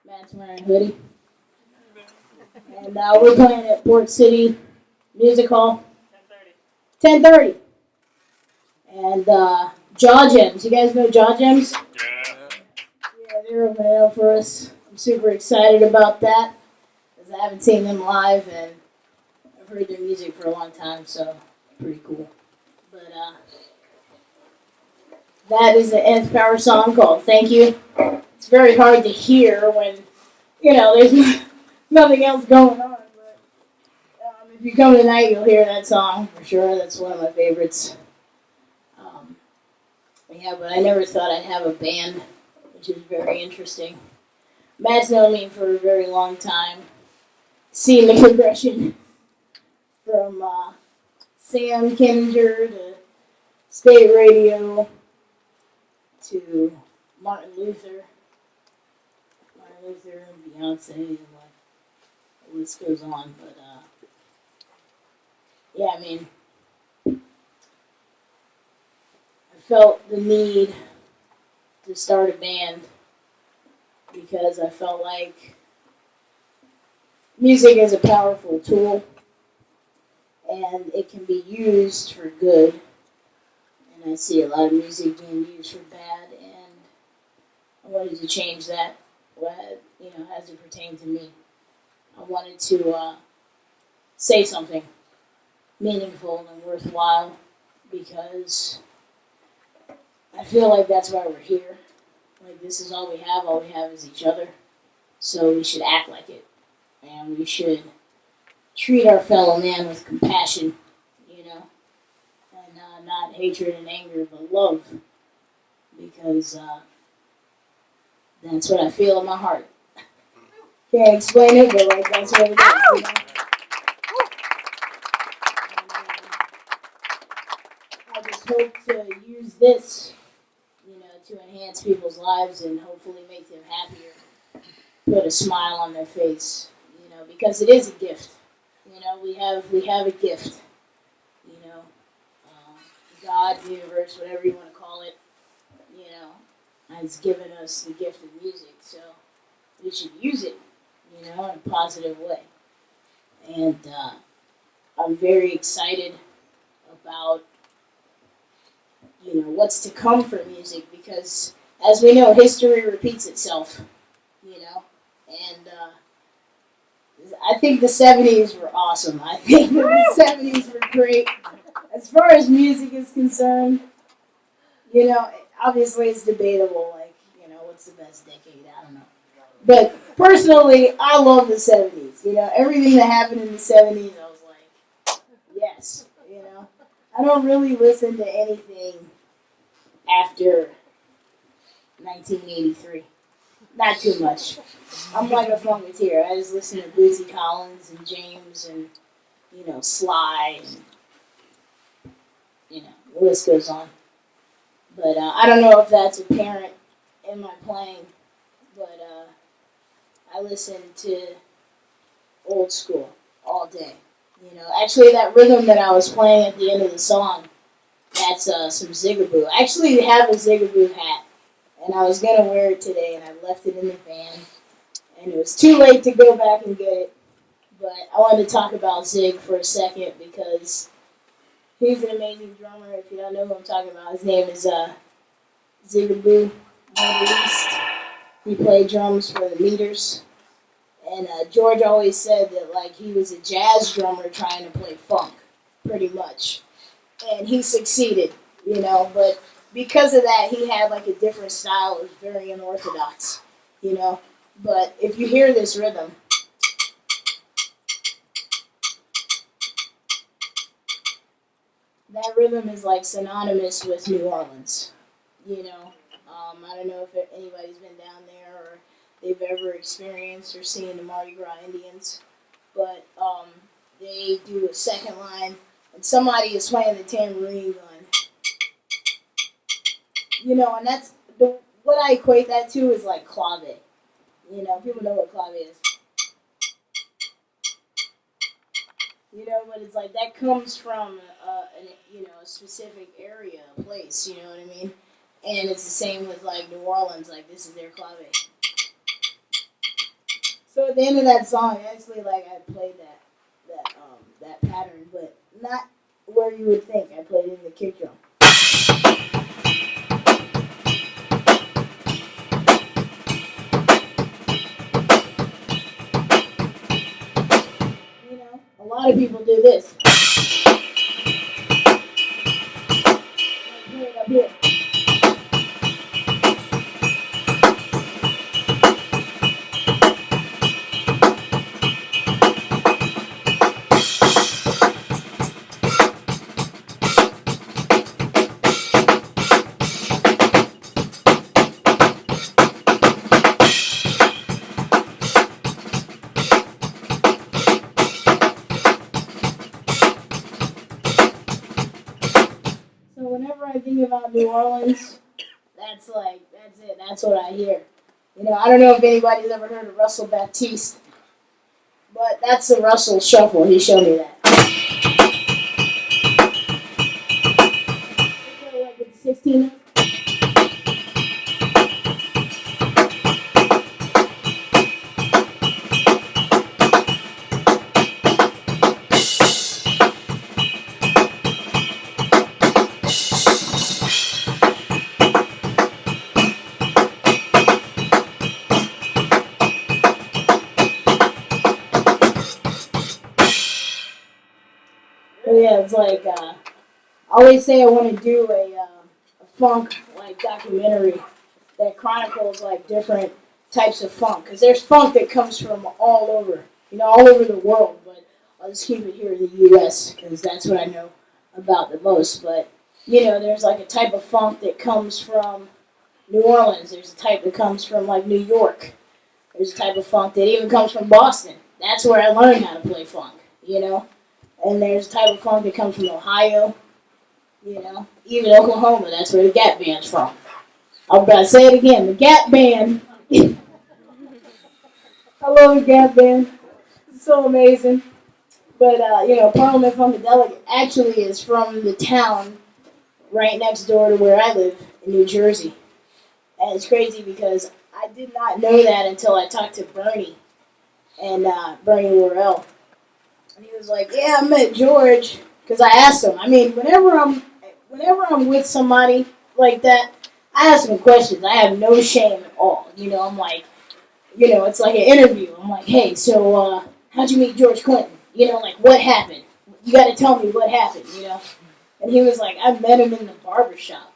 Matt's wearing a hoodie. And we're playing at Port City Music Hall. 10:30. And Jaw Gems. You guys know Jaw Gems? Yeah, they're opening up for us. I'm super excited about that because I haven't seen them live and I've heard their music for a long time, so pretty cool. But that is an Nth Power song called Thank You. It's very hard to hear when, there's nothing else going on. But if you come tonight, you'll hear that song for sure. That's one of my favorites. But I never thought I'd have a band, which is very interesting. Matt's known me for a very long time. Seen the progression from Sam Kinninger to State Radio to Martin Luther and Beyonce, and the list goes on. But I felt the need to start a band because I felt like music is a powerful tool and it can be used for good. And I see a lot of music being used for bad, and I wanted to change that, as it pertained to me. I wanted to say something meaningful and worthwhile because I feel like that's why we're here. Like, this is all we have is each other. So we should act like it. And we should treat our fellow man with compassion, and not hatred and anger, but love. Because that's what I feel in my heart. Can't explain it, but that's what it is. I just hope to use this, to enhance people's lives and hopefully make them happier. Put a smile on their face, because it is a gift. We have a gift. God, the universe, whatever you want to call it, has given us the gift of music. So we should use it. in a positive way. And I'm very excited about, what's to come for music because, as we know, history repeats itself, and I think the 70s were awesome. I think the 70s were great. As far as music is concerned, obviously it's debatable, what's the best decade? I don't know. But personally, I love the 70s. Everything that happened in the 70s, I was like, yes. I don't really listen to anything after 1983. Not too much. I'm like a funketeer. I just listen to Bootsy Collins and James and, Sly and, the list goes on. But I don't know if that's apparent in my playing, but I listen to old school all day. Actually that rhythm that I was playing at the end of the song, that's some Zigaboo. I actually have a Zigaboo hat, and I was going to wear it today, and I left it in the van, and it was too late to go back and get it. But I wanted to talk about Zig for a second because he's an amazing drummer. If you don't know who I'm talking about, his name is Zigaboo East. He played drums for the Meters. And George always said that he was a jazz drummer trying to play funk, pretty much. And he succeeded, but because of that, he had a different style. It was very unorthodox, But if you hear this rhythm, that rhythm is synonymous with New Orleans, I don't know if anybody's been down there or they've ever experienced or seen the Mardi Gras Indians, but they do a second line and somebody is playing the tambourine gun. And that's what I equate that to is clave. People know what clave is. But it's that comes from a specific area, a place, you know what I mean? And it's the same with New Orleans, this is their clave. So at the end of that song, actually, I played that pattern, but not where you would think. I played it in the kick drum. A lot of people do this. Play it up here. So whenever I think about New Orleans, that's it. That's what I hear. I don't know if anybody's ever heard of Russell Baptiste, but that's the Russell Shuffle. He showed me that. It's 16. Yeah, it's I always say I want to do a funk documentary that chronicles different types of funk, because there's funk that comes from all over, all over the world. But I'll just keep it here in the U.S. because that's what I know about the most. But there's a type of funk that comes from New Orleans. There's a type that comes from New York. There's a type of funk that even comes from Boston. That's where I learned how to play funk. And there's a type of funk that comes from Ohio, even Oklahoma. That's where the Gap Band's from. I'm about to say it again, the Gap Band. I love the Gap Band. It's so amazing. But, Parliament Funkadelic actually is from the town right next door to where I live in New Jersey. And it's crazy because I did not know that until I talked to Bernie. and Bernie Worrell. And he was like, "Yeah, I met George." Because I asked him. I mean, whenever I'm with somebody like that, I ask them questions. I have no shame at all. I'm like, it's like an interview. I'm like, "Hey, so how'd you meet George Clinton? Like what happened? You got to tell me what happened. And he was like, "I met him in the barber shop."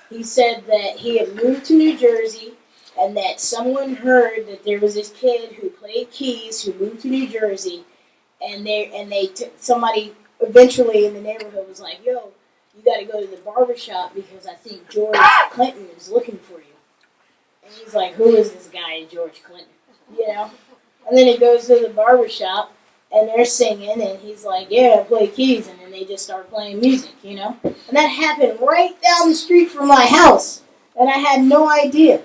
He said that he had moved to New Jersey and that someone heard that there was this kid who played keys who moved to New Jersey, and somebody eventually in the neighborhood was like, "Yo, you got to go to the barber shop because I think George Clinton is looking for you." And he's like, "Who is this guy, George Clinton?" And then he goes to the barber shop and they're singing, and he's like, "Yeah, I play keys," and then they just start playing music, And that happened right down the street from my house, and I had no idea.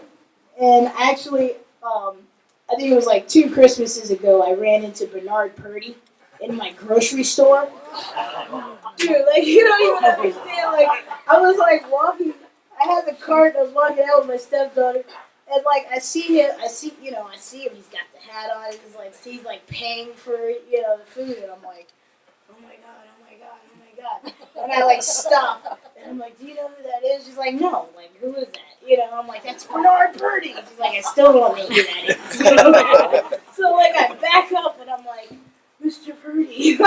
And actually, I think it was like 2 Christmases ago, I ran into Bernard Purdy in my grocery store. Dude, like, you don't even understand. Like, I was like walking, I had the cart, I was walking out with my stepdaughter, and like, I see him, he's got the hat on, he's like paying for, the food, and I'm like, "Oh my God, oh my God, oh my God." And I like stop, and I'm like, "Do you know who that is?" She's like, "No." Like, "Who is that?" I'm like, "That's Bernard Purdy." She's like, "I still don't know who that is." So like, I back up, and I'm like, "Mr. Purdy,"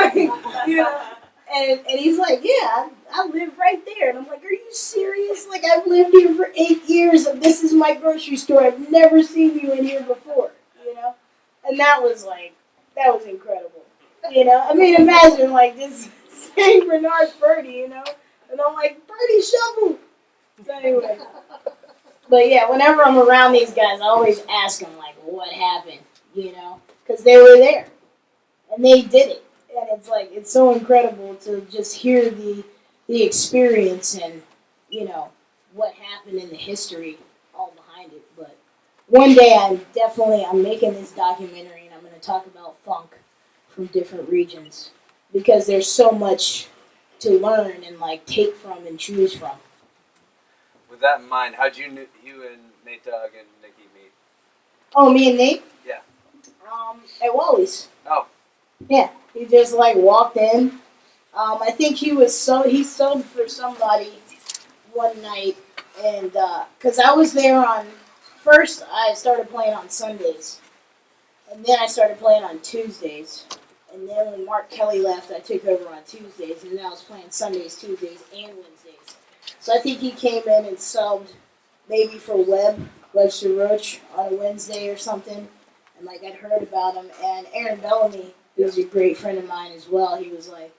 And he's like, "Yeah, I live right there." And I'm like, "Are you serious? Like, I've lived here for 8 years, and this is my grocery store. I've never seen you in here before, And that was incredible, I mean, imagine, like, just saying Bernard Purdy, And I'm like, "Purdy Shovel." So anyway. But yeah, whenever I'm around these guys, I always ask them, like, what happened, Because they were there, and they did it. And it's like, it's so incredible to just hear the experience and, what happened in the history all behind it. But one day I'm making this documentary, and I'm going to talk about funk from different regions because there's so much to learn and like take from and choose from. With that in mind, how'd you and Nate Dogg and Nikki meet? Oh, me and Nate? Yeah. At Wally's. Oh. Yeah, he just like walked in. I think he subbed for somebody one night, and because I was there first I started playing on Sundays, and then I started playing on Tuesdays, and then when Mark Kelly left, I took over on Tuesdays, and then I was playing Sundays, Tuesdays, and Wednesdays. So I think he came in and subbed maybe for Webster Roach on a Wednesday or something, and like I'd heard about him, and Aaron Bellamy, who's a great friend of mine as well, he was like,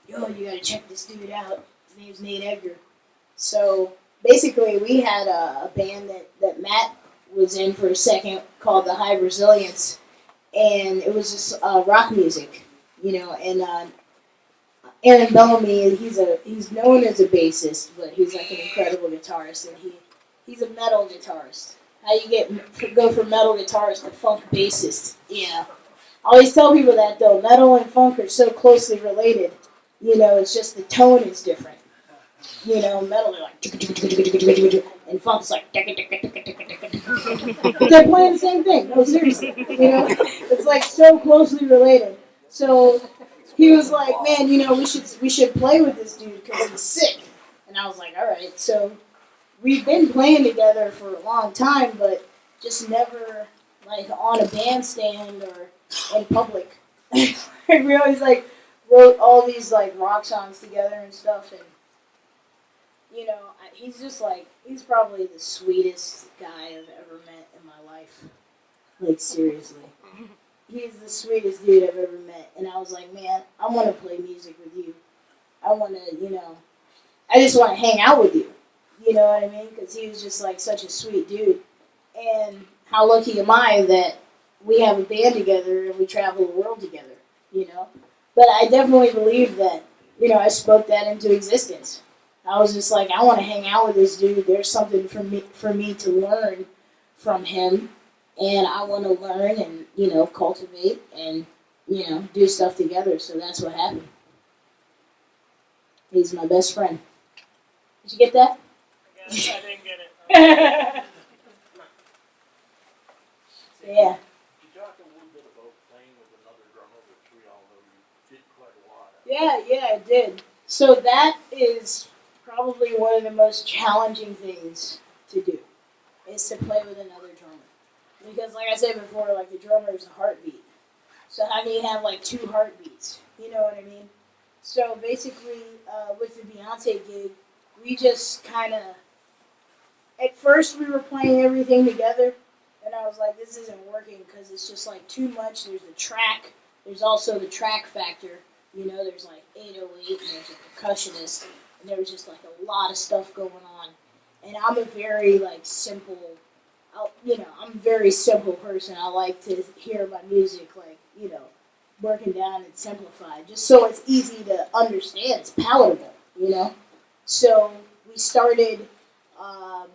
"Yo, you gotta check this dude out. His name's Nate Edgar." So basically, we had a band that Matt was in for a second called the High Resilience, and it was just rock music, And Aaron Bellamy, he's known as a bassist, but he's like an incredible guitarist, and he's a metal guitarist. How you go from metal guitarist to funk bassist? I always tell people that though, metal and funk are so closely related. It's just the tone is different. Metal are like, and funk's like, they're playing the same thing. No, seriously. It's like so closely related. So he was like, "Man, we should play with this dude because he's sick." And I was like, "All right." So we've been playing together for a long time, but just never like on a bandstand or in public. We always like wrote all these like rock songs together and stuff, and he's probably the sweetest guy I've ever met in my life. Like, seriously. He's the sweetest dude I've ever met. And I was like, "Man, I want to play music with you. I want to, I just want to hang out with you." You know what I mean? Because he was just like such a sweet dude. And how lucky am I that we have a band together and we travel the world together, But I definitely believe that, I spoke that into existence. I was just like, I want to hang out with this dude. There's something for me to learn from him, and I want to learn and cultivate and do stuff together. So that's what happened. He's my best friend. Did you get that? I didn't get it. Yeah. Could you talk a little bit about playing Yeah, it did. So that is probably one of the most challenging things to do, is to play with another drummer. Because like I said before, like the drummer is the heartbeat. So how can you have like two heartbeats? You know what I mean? So basically, with the Beyonce gig, we just kind of, at first we were playing everything together, and I was like, this isn't working because it's just like too much. There's the track. There's also the track factor. You know, there's like 808 and there's a percussionist, and there was just like a lot of stuff going on. And I'm a very like simple, I'm a very simple person. I like to hear my music like, broken down and simplified, just so it's easy to understand. It's palatable, So we started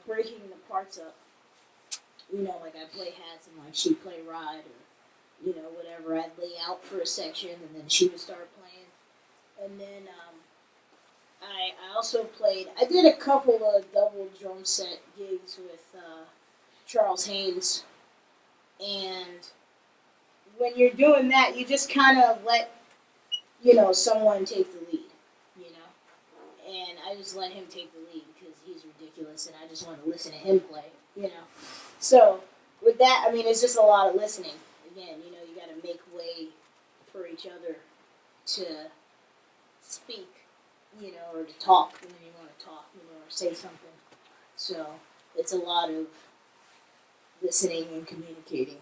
breaking the parts up. Like I play hats and like she'd play ride or whatever. I'd lay out for a section and then she would start playing. And then I also played. I did a couple of double drum set gigs with Charles Haynes, and when you're doing that, you just kind of let someone take the lead, and I just let him take the lead because he's ridiculous, and I just want to listen to him play, So with that, I mean, it's just a lot of listening. Again, you got to make way for each other to speak, or to talk when you want to talk, or say something. So it's a lot of listening and communicating.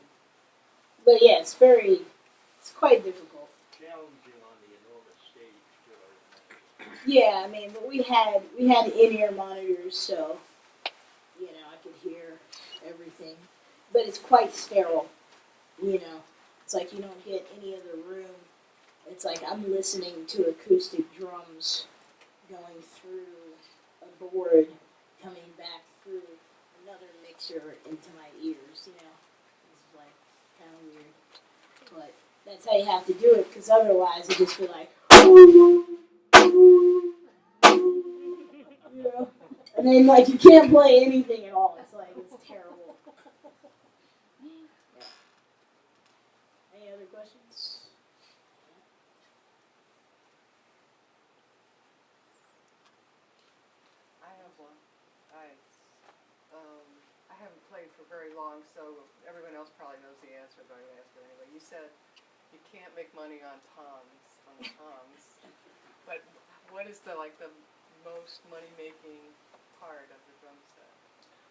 But yeah, it's quite difficult. Challenging on the enormous stage, too. Yeah, I mean, but we had in-ear monitors, so I could hear everything. But it's quite sterile, It's like you don't get any other room. It's like I'm listening to acoustic drums going through a board, coming back through another mixer into my ears, It's like kind of weird. But that's how you have to do it, because otherwise it just be like, and then like you can't play anything at all. It's like, it's terrible. Yeah. Any other questions? I have one. I haven't played for very long, so everyone else probably knows the answer, but I'm going to ask it anyway. You said you can't make money on the toms, but what is the most money-making part of the drum set?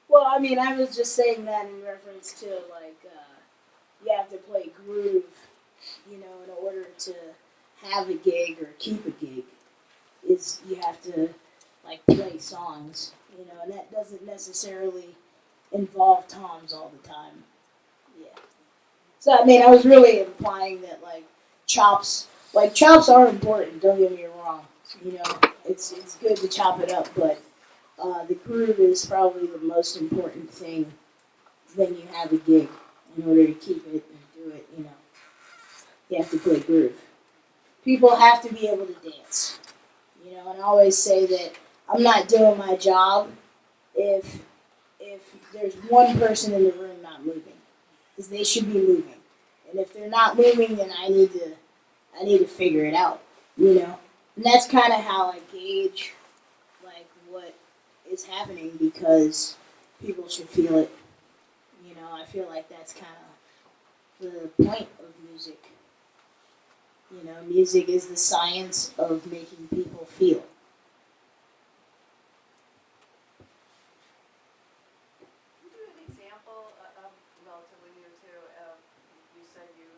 Well, I mean, I was just saying that in reference to you have to play groove, in order to have a gig or keep a gig. Is you have to play songs, and that doesn't necessarily involve toms all the time. Yeah. So I mean, I was really implying that chops are important. Don't get me wrong. It's good to chop it up, but the groove is probably the most important thing when you have a gig. In order to keep it and do it, you have to play groove. People have to be able to dance. And I always say that I'm not doing my job if there's one person in the room not moving, because they should be moving. And if they're not moving, then I need to figure it out. And that's kind of how I gauge what is happening, because people should feel it. I feel like that's kind of the point of music. Music is the science of making people feel. Can you do an example of relatively new too? You said if you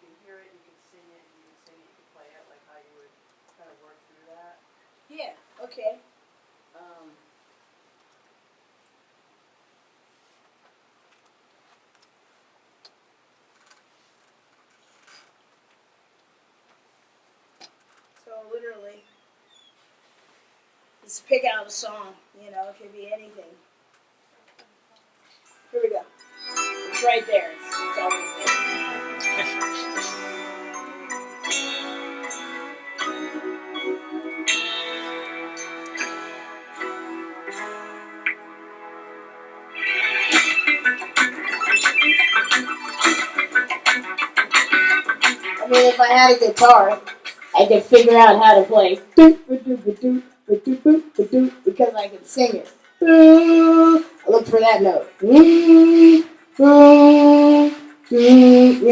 can hear it, you can sing it, you can play it, like how you would kind of work through that. Yeah. Okay. So literally, just pick out a song. It could be anything. Here we go. It's right there. It's always there. I mean, if I had a guitar, I can figure out how to play because I can sing it. I look for that note. You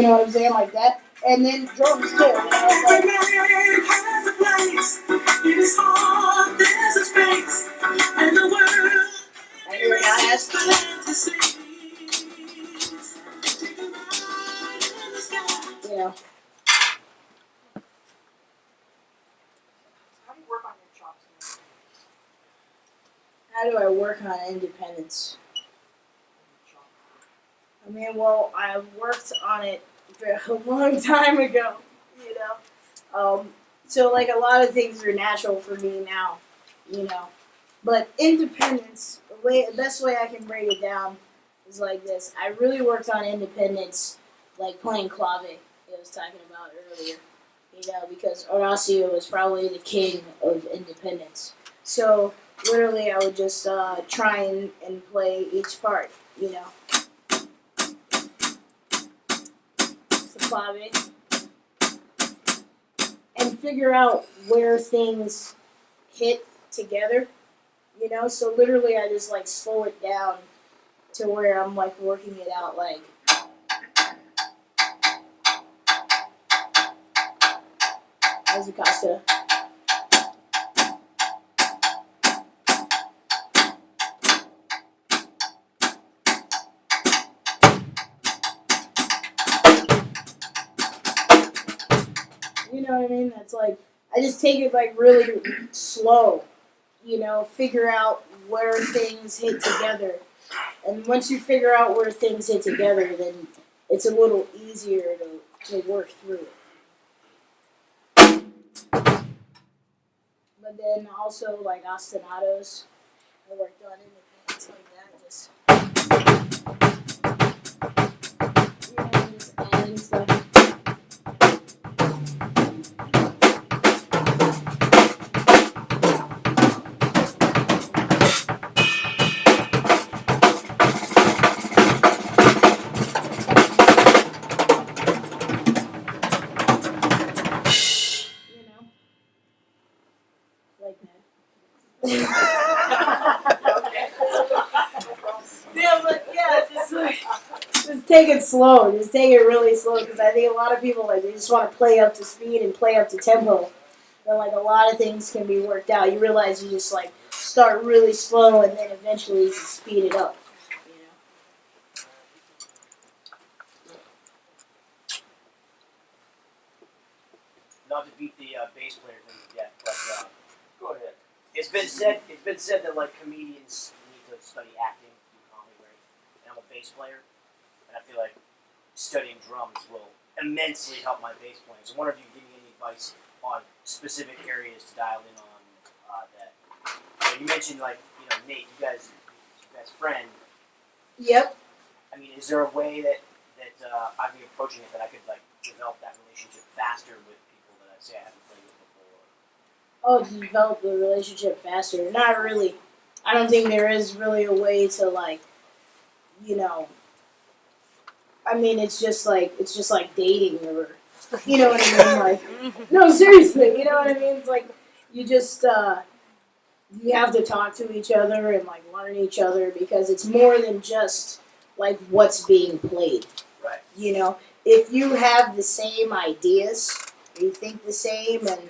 know what I'm saying? Like that. And then drums too. You know, I hear it you know. How do you work on your chops? How do I work on independence? I mean, well, I worked on it a long time ago, you know. So like a lot of things are natural for me now, you know. But independence, the best way I can break it down is like this. I really worked on independence, like playing clave, I was talking about earlier, you know, because Horacio was probably the king of independence. So literally, I would just try and play each part, you know. The clave, and figure out where things hit together, you know. So literally, I just like slow it down to where I'm like working it out, like. As a Costa. You know what I mean? That's like, I just take it like really slow, you know, figure out where things hit together. And once you figure out where things hit together, then it's a little easier to work through it. But then also like ostinatos, I worked on independence like that, just, you know, just adding stuff. You know, like that. Yeah, but yeah, just take it slow. Just take it really slow, because I think a lot of people like they just want to play up to speed and play up to tempo. But like a lot of things can be worked out. You realize you just like start really slow and then eventually you can speed it up. You know. Not to beat the bass player thing yet, but go ahead. It's been said that like comedians need to study acting, do comedy, right? And I'm a bass player, and I feel like studying drums will immensely help my bass playing. So I wonder if you can give me any advice on specific areas to dial in on that. You mentioned like Nate, you guys, your best friend. Yep. I mean, is there a way that I'd be approaching it that I could like develop that relationship faster with people that I say I haven't played with before? Oh, to develop the relationship faster? Not really. I don't think there is really a way to like, you know. I mean, it's just like dating, or you know what I mean. Like, no, seriously, you know what I mean. It's like you just you have to talk to each other and like learn each other, because it's more than just like what's being played. Right. You know, if you have the same ideas, you think the same, and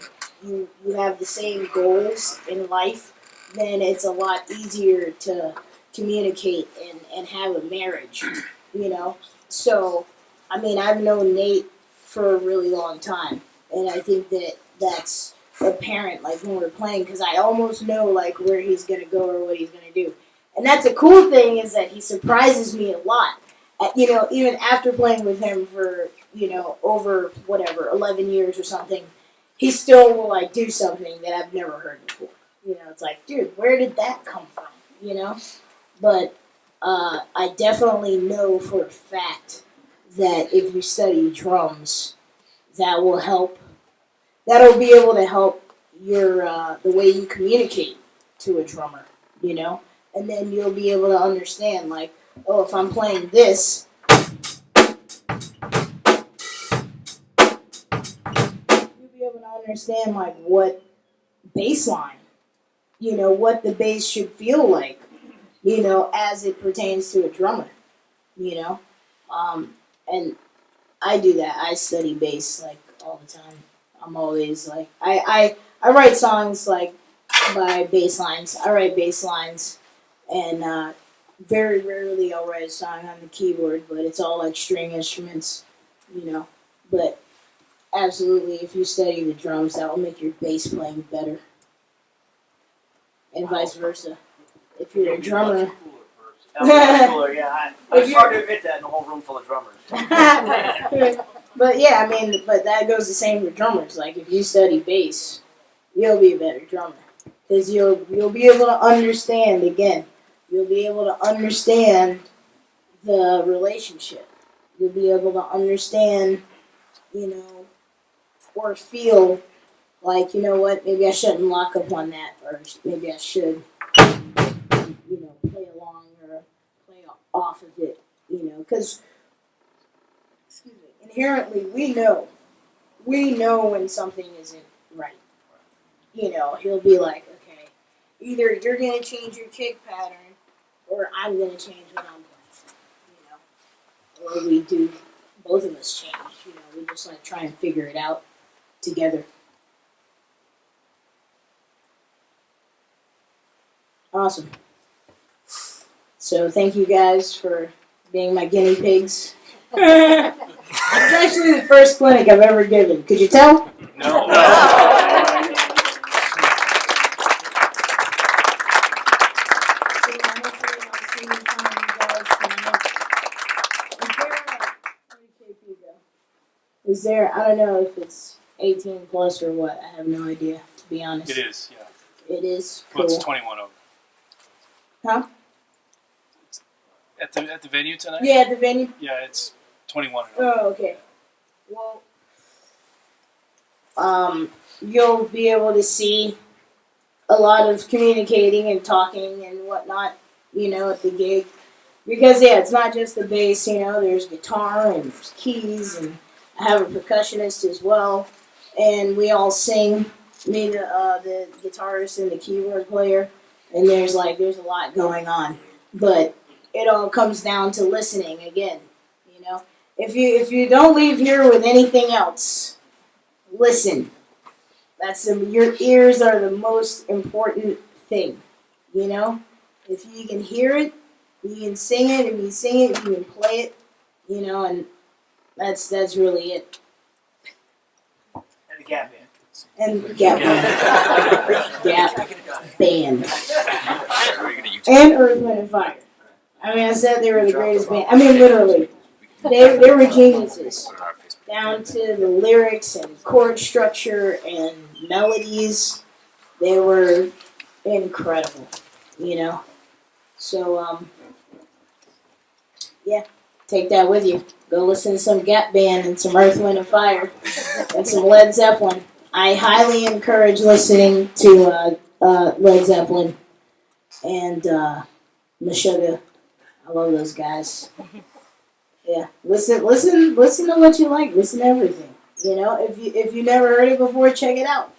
you have the same goals in life, then it's a lot easier to communicate and have a marriage, you know. So, I mean, I've known Nate for a really long time, and I think that that's apparent, like, when we're playing, because I almost know, like, where he's going to go or what he's going to do. And that's a cool thing, is that he surprises me a lot. You know, even after playing with him for, you know, over, 11 years or something, he still will, like, do something that I've never heard before. You know, it's like, dude, where did that come from? You know? But I definitely know for a fact that if you study drums, that will help. That'll be able to help your the way you communicate to a drummer, you know? And then you'll be able to understand, like, oh, if I'm playing this, you'll be able to understand like what bass line, what the bass should feel like, as it pertains to a drummer, and I do that. I study bass like all the time. I'm always like I write songs like by bass lines. I write bass lines, and very rarely I'll write a song on the keyboard, but it's all like string instruments, But absolutely, if you study the drums, that will make your bass playing better, and vice versa. If you're a drummer. Cooler, yeah. If It's hard to admit that in a whole room full of drummers. But yeah, but that goes the same for drummers. Like if you study bass, you'll be a better drummer because you'll be able to understand again. You'll be able to understand the relationship. You'll be able to understand, or feel like what, maybe I shouldn't lock up on that, or maybe I should, play along or play off of it, because. Inherently, we know when something isn't right. He'll be like, okay, either you're gonna change your kick pattern, or I'm gonna change what I'm playing. Or we do, both of us change. We just like try and figure it out together. Awesome. So thank you guys for being my guinea pigs. It's actually the first clinic I've ever given. Could you tell? No. Is there, I don't know if it's 18 plus or what. I have no idea, to be honest. It is, yeah. It is? Well, Cool. it's 21 over. Huh? At the venue tonight? Yeah, at the venue? Yeah, it's 21 and over. Oh, okay. Well, you'll be able to see a lot of communicating and talking and whatnot, at the gig. Because, yeah, it's not just the bass, there's guitar and there's keys, and I have a percussionist as well. And we all sing, me, the guitarist and the keyboard player, and there's a lot going on. But it all comes down to listening again, If you don't leave here with anything else, listen. Your ears are the most important thing, If you can hear it, you can sing it. If you sing it, you can play it, and that's really it. And the Gap Band. And the Gap Band. And Earth, Wind, and Fire. I said they were the greatest band. Literally. They were geniuses. Down to the lyrics and chord structure and melodies. They were incredible, So, yeah, take that with you. Go listen to some Gap Band and some Earth, Wind, and Fire and some Led Zeppelin. I highly encourage listening to Led Zeppelin and Meshuggah. I love those guys. Yeah, listen to what you like. Listen to everything. If you never heard it before, check it out.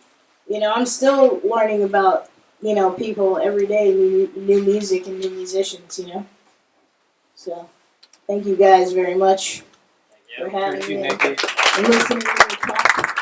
I'm still learning about people every day, new music and new musicians. So, thank you guys very much for having me and listening to me talk.